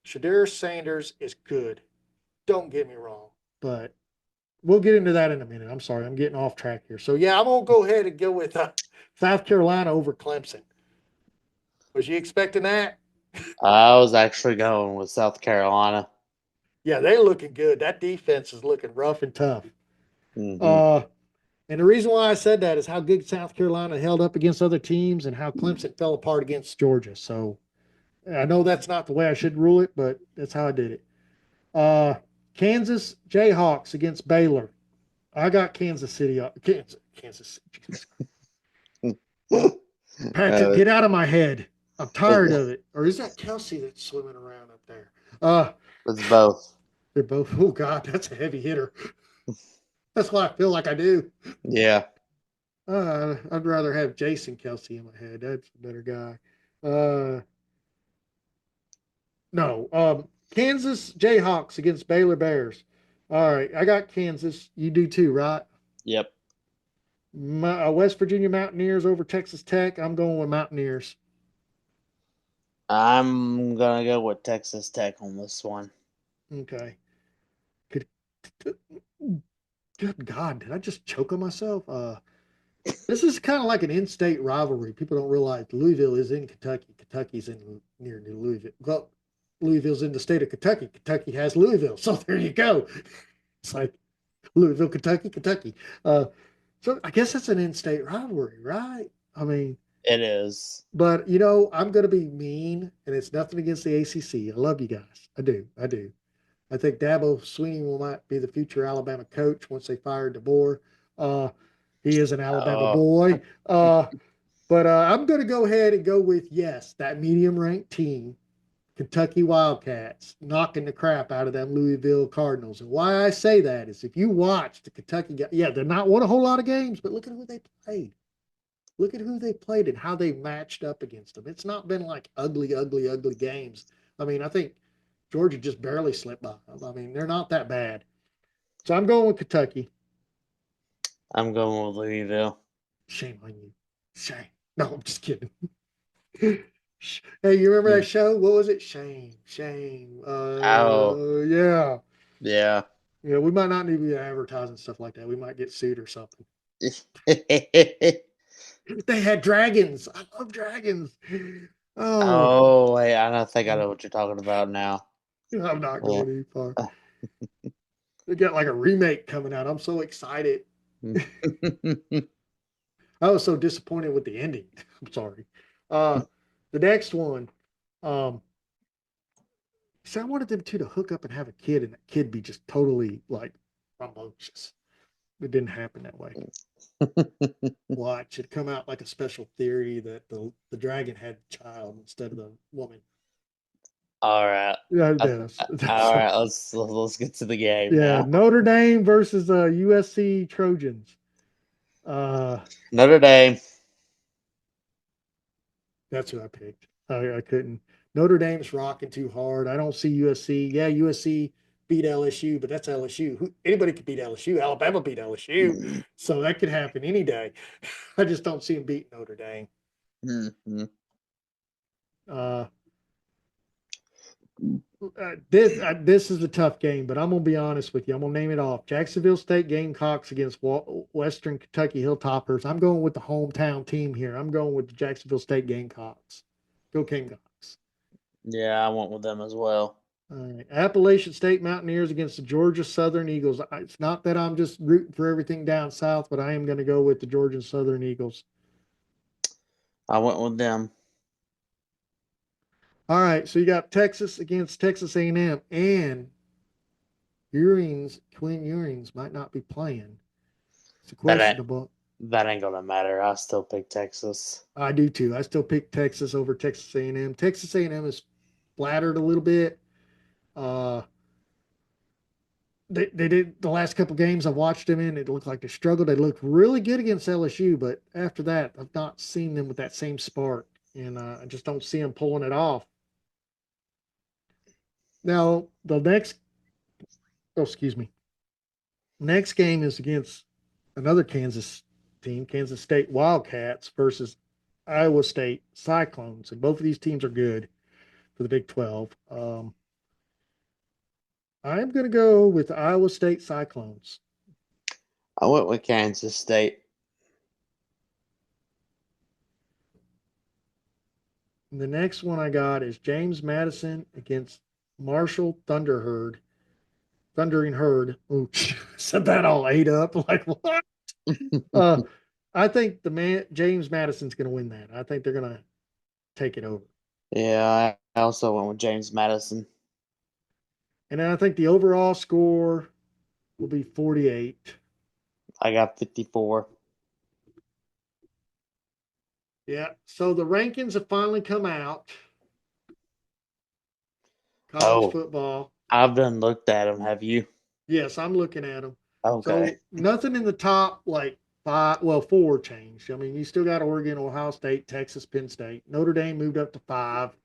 Speaker 1: Shadir Sanders is good. Don't get me wrong. But we'll get into that in a minute. I'm sorry, I'm getting off track here. So, yeah, I'm going to go ahead and go with South Carolina over Clemson. Was you expecting that?
Speaker 2: I was actually going with South Carolina.
Speaker 1: Yeah, they're looking good. That defense is looking rough and tough.
Speaker 2: Hmm.
Speaker 1: Uh, and the reason why I said that is how good South Carolina held up against other teams and how Clemson fell apart against Georgia. So I know that's not the way I should rule it, but that's how I did it. Uh, Kansas Jayhawks against Baylor. I got Kansas City. Kansas. Patrick,
Speaker 2: uh,
Speaker 1: get out of my head. I'm tired of it. Or is that Kelsey that's swimming around up there?
Speaker 2: it's both.
Speaker 1: They're both. Oh God, that's a heavy hitter. That's why I feel like I do.
Speaker 2: Yeah.
Speaker 1: I'd rather have Jason Kelsey in my head. That's a better guy. Uh, no. Kansas Jayhawks against Baylor Bears. All right, I got Kansas. You do too, right?
Speaker 2: Yep.
Speaker 1: West Virginia Mountaineers over Texas Tech. I'm going with Mountaineers.
Speaker 2: I'm gonna go with Texas Tech on this one.
Speaker 1: Okay. Good, good God, did I just choke on myself? This is kind of like an in-state rivalry. People don't realize Louisville is in Kentucky. Kentucky's in near New Louisville. Well, Louisville's in the state of Kentucky. Kentucky has Louisville. So there you go. It's like Louisville, Kentucky, Kentucky. Uh, so I guess it's an in-state rivalry, right? I mean,
Speaker 2: It is.
Speaker 1: but I'm going to be mean, and it's nothing against the ACC. I love you guys. I do. I do. I think Dabo Sweeney will might be the future Alabama coach once they fire DeBoer. Uh, he is an Alabama
Speaker 2: Oh,
Speaker 1: boy. But I'm going to go ahead and go with yes, that medium ranked team, Kentucky Wildcats, knocking the crap out of them Louisville Cardinals. And why I say that is if you watch the Kentucky, yeah, they're not won a whole lot of games, but look at who they played. Look at who they played and how they matched up against them. It's not been like ugly, ugly, ugly games. I mean, I think Georgia just barely slipped by them. I mean, they're not that bad. So I'm going with Kentucky.
Speaker 2: I'm going with Louisville.
Speaker 1: Shame on you. Shame. No, I'm just kidding. Hey, you remember that
Speaker 2: Mm.
Speaker 1: show? What was it? Shame, shame.
Speaker 2: Oh,
Speaker 1: Yeah,
Speaker 2: yeah.
Speaker 1: yeah. We might not need to be advertising stuff like that. We might get sued or something. They had dragons. I love dragons. Oh,
Speaker 2: Oh, wait, I don't think I know what you're talking about now.
Speaker 1: I'm not
Speaker 2: Yeah.
Speaker 1: going any far. They got like a remake coming out. I'm so excited. I was so disappointed with the ending. I'm sorry. Uh, the next one. Um, See, I wanted them two to hook up and have a kid, and that kid be just totally like rambunctious. It didn't happen that way. Watch it come out like a special theory that the dragon had a child instead of the woman.
Speaker 2: All right.
Speaker 1: Yeah,
Speaker 2: Uh,
Speaker 1: that's
Speaker 2: All right, let's get to the game
Speaker 1: yeah.
Speaker 2: now.
Speaker 1: Notre Dame versus USC Trojans. Uh,
Speaker 2: Notre Dame.
Speaker 1: that's who I picked. I couldn't. Notre Dame's rocking too hard. I don't see USC. Yeah, USC beat LSU, but that's LSU. Anybody could beat LSU. Alabama beat LSU, so that could happen any day. I just don't see them beat Notre Dame.
Speaker 2: Mhm.
Speaker 1: Uh, this is a tough game, but I'm gonna be honest with you. I'm gonna name it off. Jacksonville State Gamecocks against Western Kentucky Hilltoppers. I'm going with the hometown team here. I'm going with the Jacksonville State Gamecocks. Go Gamecocks.
Speaker 2: Yeah, I went with them as well.
Speaker 1: All right. Appalachian State Mountaineers against the Georgia Southern Eagles. It's not that I'm just rooting for everything down south, but I am going to go with the Georgia Southern Eagles.
Speaker 2: I went with them.
Speaker 1: All right. So you got Texas against Texas A&M, and Twin Ewings might not be playing. It's
Speaker 2: That ain't
Speaker 1: questionable.
Speaker 2: that ain't gonna matter. I still pick Texas.
Speaker 1: I do too. I still pick Texas over Texas A&M. Texas A&M is flattered a little bit. Uh, they did the last couple games I watched them in. It looked like they struggled. They looked really good against LSU, but after that, I've not seen them with that same spark, and I just don't see them pulling it off. Now the next, oh excuse me, next game is against another Kansas team, Kansas State Wildcats versus Iowa State Cyclones, and both of these teams are good for the Big 12. I'm going to go with the Iowa State Cyclones.
Speaker 2: I went with Kansas State.
Speaker 1: And the next one I got is James Madison against Marshall Thunderherd. Thundering Herd. Oh, said that all ate up. Like what? Uh, I think James Madison's going to win that. I think they're going to take it over.
Speaker 2: Yeah, I also went with James Madison.
Speaker 1: And then I think the overall score will be 48.
Speaker 2: I got 54.
Speaker 1: Yeah. So the rankings have finally come out. College
Speaker 2: Oh,
Speaker 1: football.
Speaker 2: I've done looked at them. Have you?
Speaker 1: Yes, I'm looking at them.
Speaker 2: Okay.
Speaker 1: So nothing in the top like five, well, four changed. I mean, you still got Oregon, Ohio State, Texas, Penn State. Notre Dame moved up to five.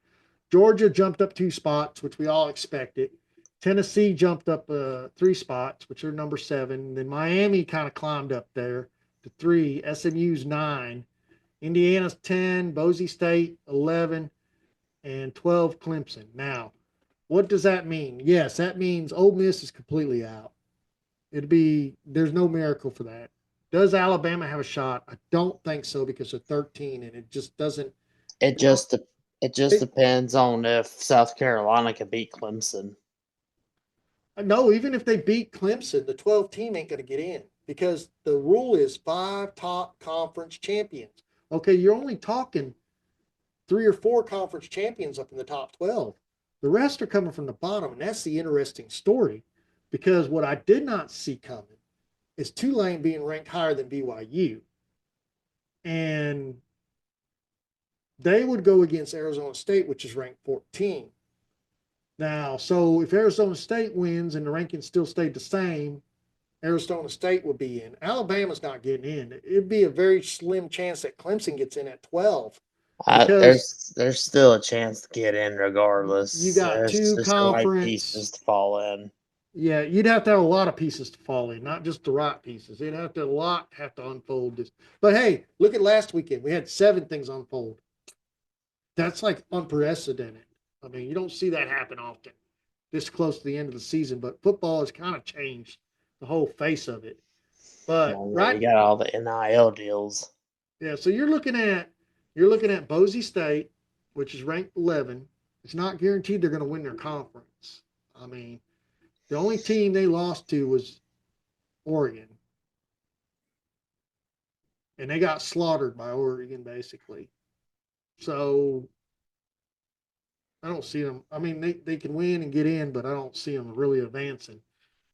Speaker 1: Georgia jumped up 2 spots, which we all expected. Tennessee jumped up 3 spots, which are number 7. Then Miami kind of climbed up there to 3. SMU's 9. Indiana's 10. Boise State 11, and 12 Clemson. Now, what does that mean? Yes, that means Ole Miss is completely out. There's no miracle for that. Does Alabama have a shot? I don't think so because they're 13 and it just doesn't.
Speaker 2: It
Speaker 1: They don't.
Speaker 2: just it just
Speaker 1: They,
Speaker 2: depends on if South Carolina can beat Clemson.
Speaker 1: no, even if they beat Clemson, the 12 team ain't going to get in because the rule is 5 top conference champions. Okay, you're only talking 3 or 4 conference champions up in the top 12. The rest are coming from the bottom, and that's the interesting story because what I did not see coming is Tulane being ranked higher than BYU. And they would go against Arizona State, which is ranked 14. Now, so if Arizona State wins and the rankings still stayed the same, Arizona State would be in. Alabama's not getting in. It'd be a very slim chance that Clemson gets in at 12 because
Speaker 2: There's still a chance to get in
Speaker 1: you
Speaker 2: regardless.
Speaker 1: got
Speaker 2: There's
Speaker 1: two
Speaker 2: just the right
Speaker 1: conference.
Speaker 2: pieces to fall in.
Speaker 1: Yeah, you'd have to have a lot of pieces to fall in, not just the right pieces. It'd have to a lot have to unfold this. But hey, look at last weekend. We had 7 things unfold. That's like unprecedented. I mean, you don't see that happen often this close to the end of the season, but football has kind of changed the whole face of it. But
Speaker 2: And then
Speaker 1: right,
Speaker 2: you got all the NIL deals.
Speaker 1: yeah, so you're looking at Boise State, which is ranked 11. It's not guaranteed they're going to win their conference. I mean, the only team they lost to was Oregon, and they got slaughtered by Oregon basically. So I don't see them. I mean, they can win and get in, but I don't see them really advancing.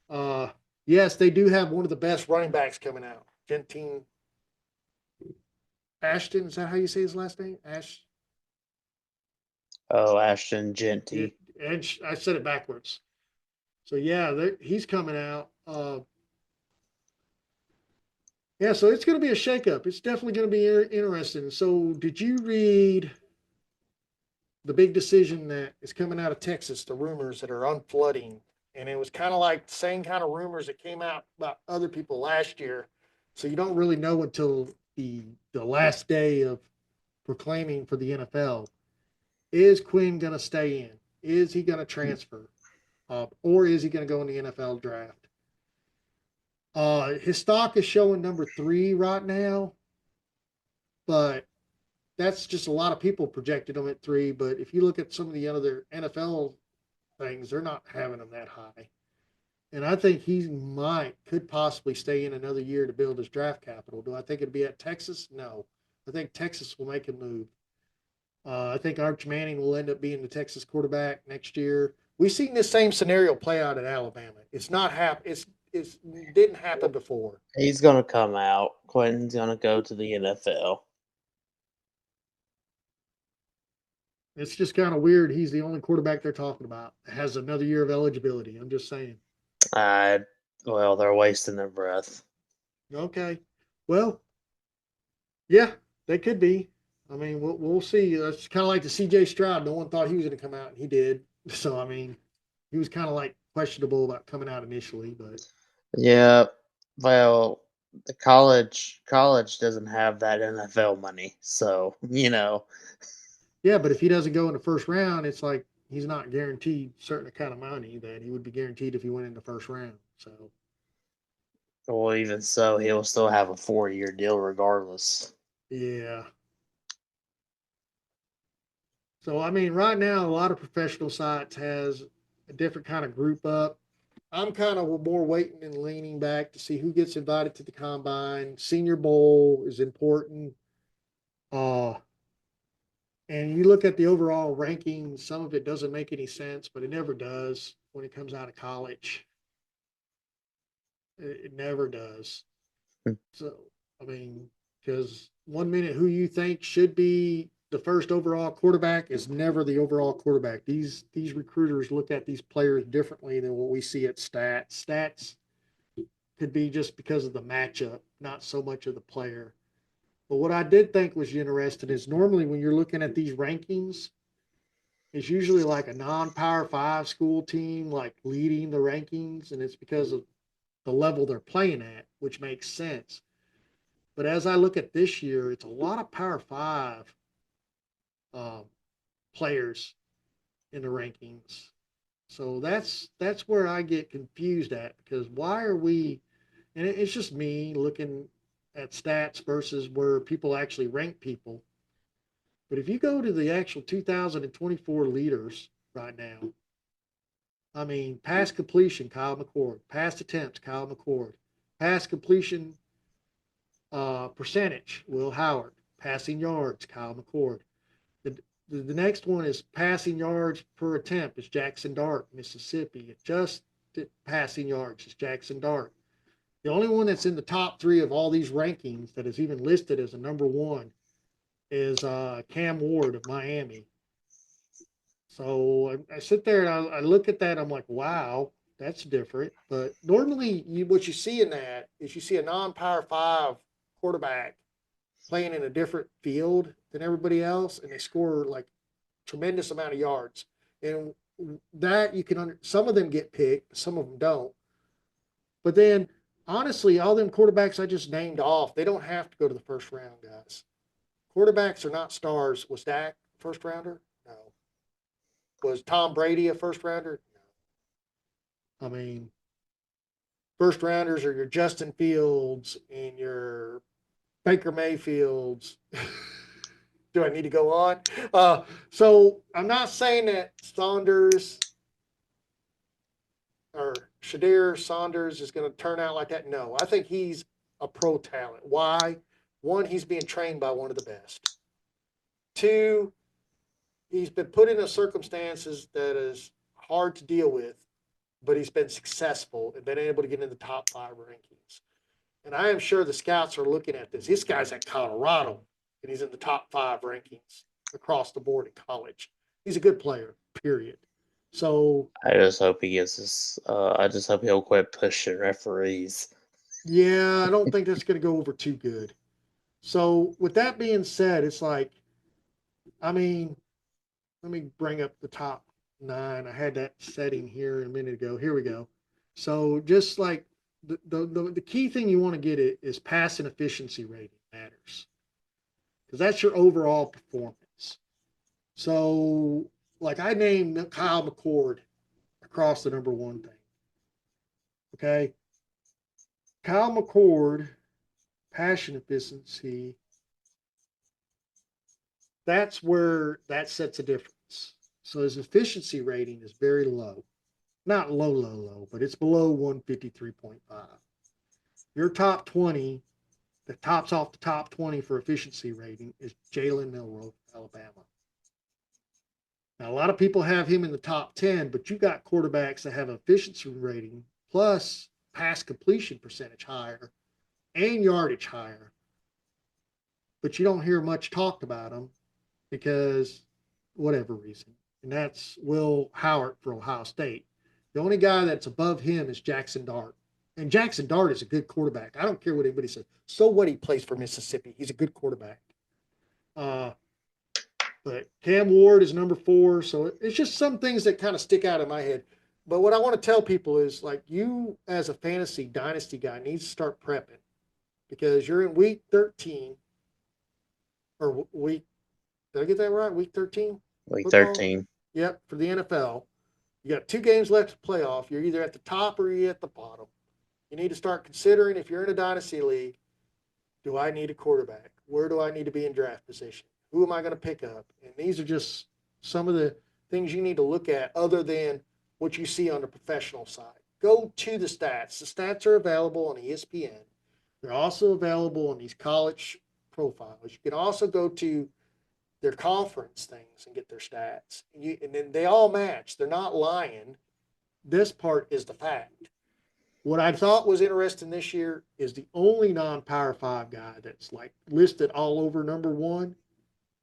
Speaker 1: Uh, yes, they do have one of the best running backs coming out. Gentine Ashton, is that how you say his last name?
Speaker 2: Oh, Ashton
Speaker 1: Yeah,
Speaker 2: Genty.
Speaker 1: and I said it backwards. So yeah, he's coming out. Yeah, so it's going to be a shakeup. It's definitely going to be interesting. So, did you read the big decision that is coming out of Texas? The rumors that are unflooding, and it was kind of like the same kind of rumors that came out about other people last year. So you don't really know until the last day of proclaiming for the NFL. Is Quinn going to stay in? Is he going to transfer? Or is he going to go in the NFL draft? His stock is showing number 3 right now, but that's just a lot of people projected him at 3. But if you look at some of the other NFL things, they're not having him that high. And I think he could possibly stay in another year to build his draft capital. Do I think it'd be at Texas? No. I think Texas will make a move. I think Arch Manning will end up being the Texas quarterback next year. We've seen this same scenario play out at Alabama. It's not happen. It's didn't happen before.
Speaker 2: He's gonna come out. Quentin's gonna go to the NFL.
Speaker 1: It's just kind of weird. He's the only quarterback they're talking about that has another year of eligibility. I'm just saying.
Speaker 2: Uh, well, they're wasting their breath.
Speaker 1: Okay. Well, yeah, they could be. I mean, we'll see. It's kind of like the C.J. Stroud. No one thought he was going to come out, and he did. So I mean, he was kind of like questionable about coming out initially, but
Speaker 2: Yeah, well, the college doesn't have that NFL money, so
Speaker 1: yeah. But if he doesn't go in the first round, it's like he's not guaranteed certain kind of money that he would be guaranteed if he went in the first round. So
Speaker 2: well, even so, he'll still have a 4-year deal regardless.
Speaker 1: yeah, So I mean, right now a lot of professional sites has a different kind of group up. I'm kind of more waiting and leaning back to see who gets invited to the combine. Senior Bowl is important. Uh, and you look at the overall ranking, some of it doesn't make any sense, but it never does when it comes out of college. It never does.
Speaker 2: Hmm.
Speaker 1: So, I mean, because one minute who you think should be the first overall quarterback is never the overall quarterback. These recruiters look at these players differently than what we see at stats. Stats could be just because of the matchup, not so much of the player. But what I did think was interesting is normally when you're looking at these rankings, it's usually like a non-power five school team like leading the rankings, and it's because of the level they're playing at, which makes sense. But as I look at this year, it's a lot of Power Five um, players in the rankings. So that's where I get confused at because why are we? And it's just me looking at stats versus where people actually rank people. But if you go to the actual 2024 leaders right now, I mean, pass completion, Kyle McCord. Pass attempts, Kyle McCord. Pass completion percentage, Will Howard. Passing yards, Kyle McCord. The, the next one is passing yards per attempt is Jackson Dart, Mississippi. Adjusted passing yards is Jackson Dart. The only one that's in the top three of all these rankings that is even listed as a number one is Cam Ward of Miami. So I sit there and I look at that. I'm like, wow, that's different. But normally, what you see in that is you see a non-power five quarterback playing in a different field than everybody else, and they score like tremendous amount of yards. And that you can some of them get picked, some of them don't. But then honestly, all them quarterbacks I just named off, they don't have to go to the first round, guys. Quarterbacks are not stars. Was Dak first rounder? No. Was Tom Brady a first rounder? No. I mean, first rounders are your Justin Fields and your Baker Mayfields. Do I need to go on? So I'm not saying that Saunders or Shadir Saunders is going to turn out like that. No, I think he's a pro talent. Why? One, he's being trained by one of the best. Two, he's been put in circumstances that is hard to deal with, but he's been successful and been able to get in the top five rankings. And I am sure the scouts are looking at this. This guy's at Colorado, and he's in the top five rankings across the board in college. He's a good player, period. So,
Speaker 2: I just hope he gets this. I just hope he'll quit pushing referees.
Speaker 1: yeah, I don't think that's going to go over too good. So, with that being said, it's like, I mean, let me bring up the top nine. I had that setting here a minute ago. Here we go. So, just like the key thing you want to get it is pass and efficiency rating matters because that's your overall performance. So, like I named Kyle McCord across the number one thing. Okay. Kyle McCord, passion efficiency, that's where that sets a difference. So his efficiency rating is very low. Not low, low, low, but it's below 153.5. Your top 20, that tops off the top 20 for efficiency rating is Jalen Milroe, Alabama. Now, a lot of people have him in the top 10, but you got quarterbacks that have efficiency rating plus pass completion percentage higher and yardage higher, but you don't hear much talked about them because whatever reason. And that's Will Howard for Ohio State. The only guy that's above him is Jackson Dart. And Jackson Dart is a good quarterback. I don't care what anybody says. So what, he plays for Mississippi. He's a good quarterback. Uh, but Cam Ward is number four. So it's just some things that kind of stick out in my head. But what I want to tell people is like you as a fantasy dynasty guy needs to start prepping because you're in week 13 or week, did I get that right? Week 13
Speaker 2: Week
Speaker 1: football?
Speaker 2: 13.
Speaker 1: Yep, for the NFL. You got 2 games left to play off. You're either at the top or you're at the bottom. You need to start considering if you're in a dynasty league, do I need a quarterback? Where do I need to be in draft position? Who am I going to pick up? And these are just some of the things you need to look at other than what you see on the professional side. Go to the stats. The stats are available on ESPN. They're also available on these college profiles. You can also go to their conference things and get their stats. And then they all match. They're not lying. This part is the fact. What I thought was interesting this year is the only non-power five guy that's like listed all over number one,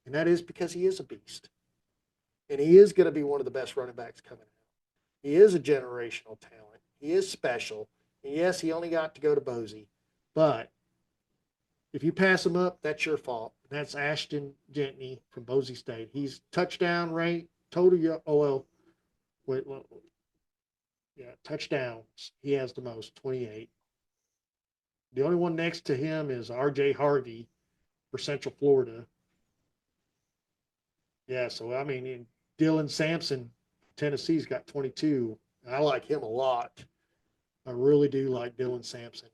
Speaker 1: and that is because he is a beast. And he is going to be one of the best running backs coming out. He is a generational talent. He is special. And yes, he only got to go to Boise. But if you pass him up, that's your fault. That's Ashton Gentney from Boise State. He's touchdown rate, total, wait, touchdowns. He has the most, 28. The only one next to him is R.J. Harvey for Central Florida. Yeah, so I mean, Dylan Sampson, Tennessee's got 22. I like him a lot. I really do like Dylan Sampson.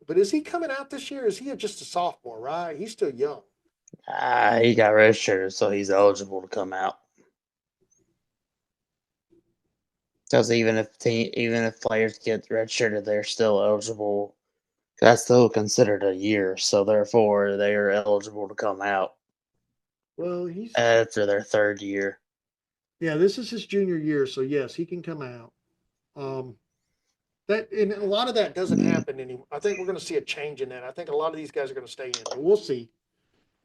Speaker 1: But is he coming out this year? Is he just a sophomore? Right? He's still young.
Speaker 2: He got redshirted, so he's eligible to come out. Because even if players get redshirted, they're still eligible. That's still considered a year, so therefore they are eligible to come out
Speaker 1: Well, he's
Speaker 2: after their third year.
Speaker 1: yeah. This is his junior year, so yes, he can come out. That and a lot of that doesn't happen anymore. I think we're going to see a change in that. I think a lot of these guys are going to stay in, but we'll see.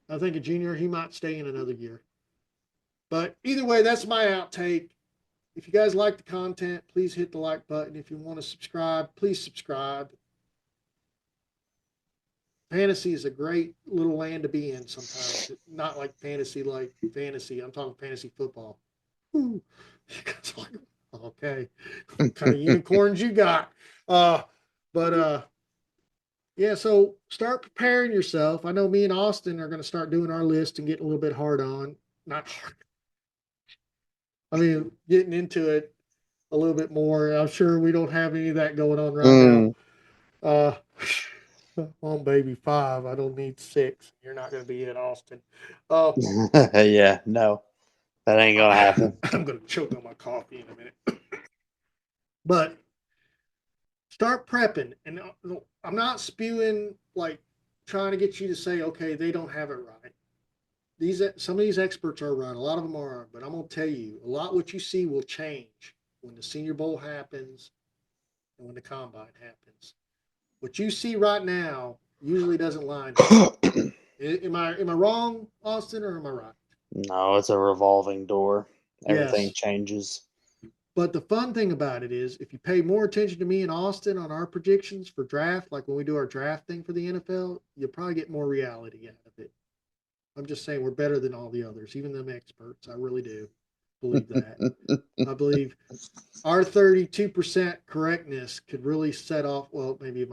Speaker 1: I think a junior he might stay in another year. But either way, that's my outtake. If you guys like the content, please hit the like button. If you want to subscribe, please subscribe. Fantasy is a great little land to be in sometimes. Not like fantasy, I'm talking fantasy football. Okay. What kind of unicorns you got? But yeah, so start preparing yourself. I know me and Austin are going to start doing our list and getting a little bit hard on. Not hard. I mean, getting into it a little bit more. I'm sure we don't have any of that going on right now. On baby 5, I don't need 6. You're not going to be in Austin.
Speaker 2: Yeah, no, that ain't gonna happen.
Speaker 1: I'm going to choke on my coffee in a minute. But start prepping. And I'm not spewing like trying to get you to say, okay, they don't have it right. Some of these experts are right. A lot of them are, but I'm going to tell you, a lot what you see will change when the Senior Bowl happens and when the combine happens. What you see right now usually doesn't line up. Am I wrong, Austin, or am I right?
Speaker 2: No, it's a revolving door. Everything
Speaker 1: Yes.
Speaker 2: changes.
Speaker 1: But the fun thing about it is, if you pay more attention to me and Austin on our predictions for draft, like when we do our draft thing for the NFL, you'll probably get more reality out of it. I'm just saying we're better than all the others, even them experts. I really do believe that. I believe our 32% correctness could really set off, well, maybe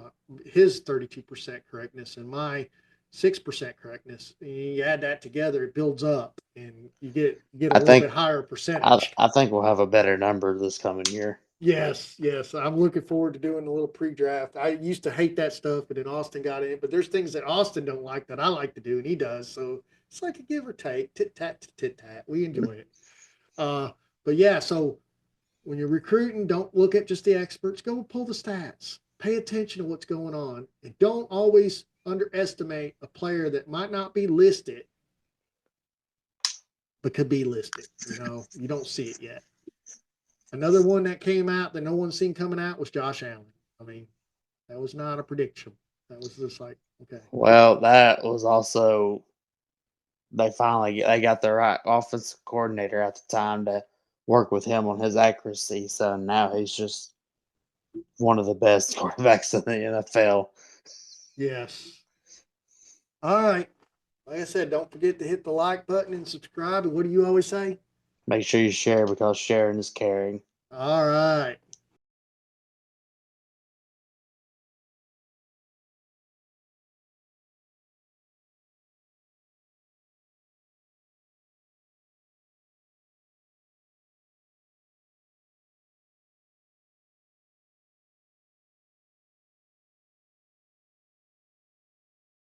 Speaker 1: his 32% correctness and my 6% correctness. And you add that together, it builds up and you get a little bit higher percentage.
Speaker 2: I think we'll have a better number this coming year.
Speaker 1: Yes, yes. I'm looking forward to doing a little pre-draft. I used to hate that stuff, but then Austin got in. But there's things that Austin don't like that I like to do, and he does. So it's like a give or take, tit tat, tit tat. We enjoy it. But yeah, so when you're recruiting, don't look at just the experts. Go pull the stats. Pay attention to what's going on, and don't always underestimate a player that might not be listed, but could be listed. You don't see it yet. Another one that came out that no one's seen coming out was Josh Allen. I mean, that was not a prediction. That was just like, okay.
Speaker 2: Well, that was also they got the right offensive coordinator at the time to work with him on his accuracy. So now he's just one of the best quarterbacks in the NFL.
Speaker 1: Yes. All right. Like I said, don't forget to hit the like button and subscribe. And what do you always say?
Speaker 2: Make sure you share because sharing is caring.
Speaker 1: All right.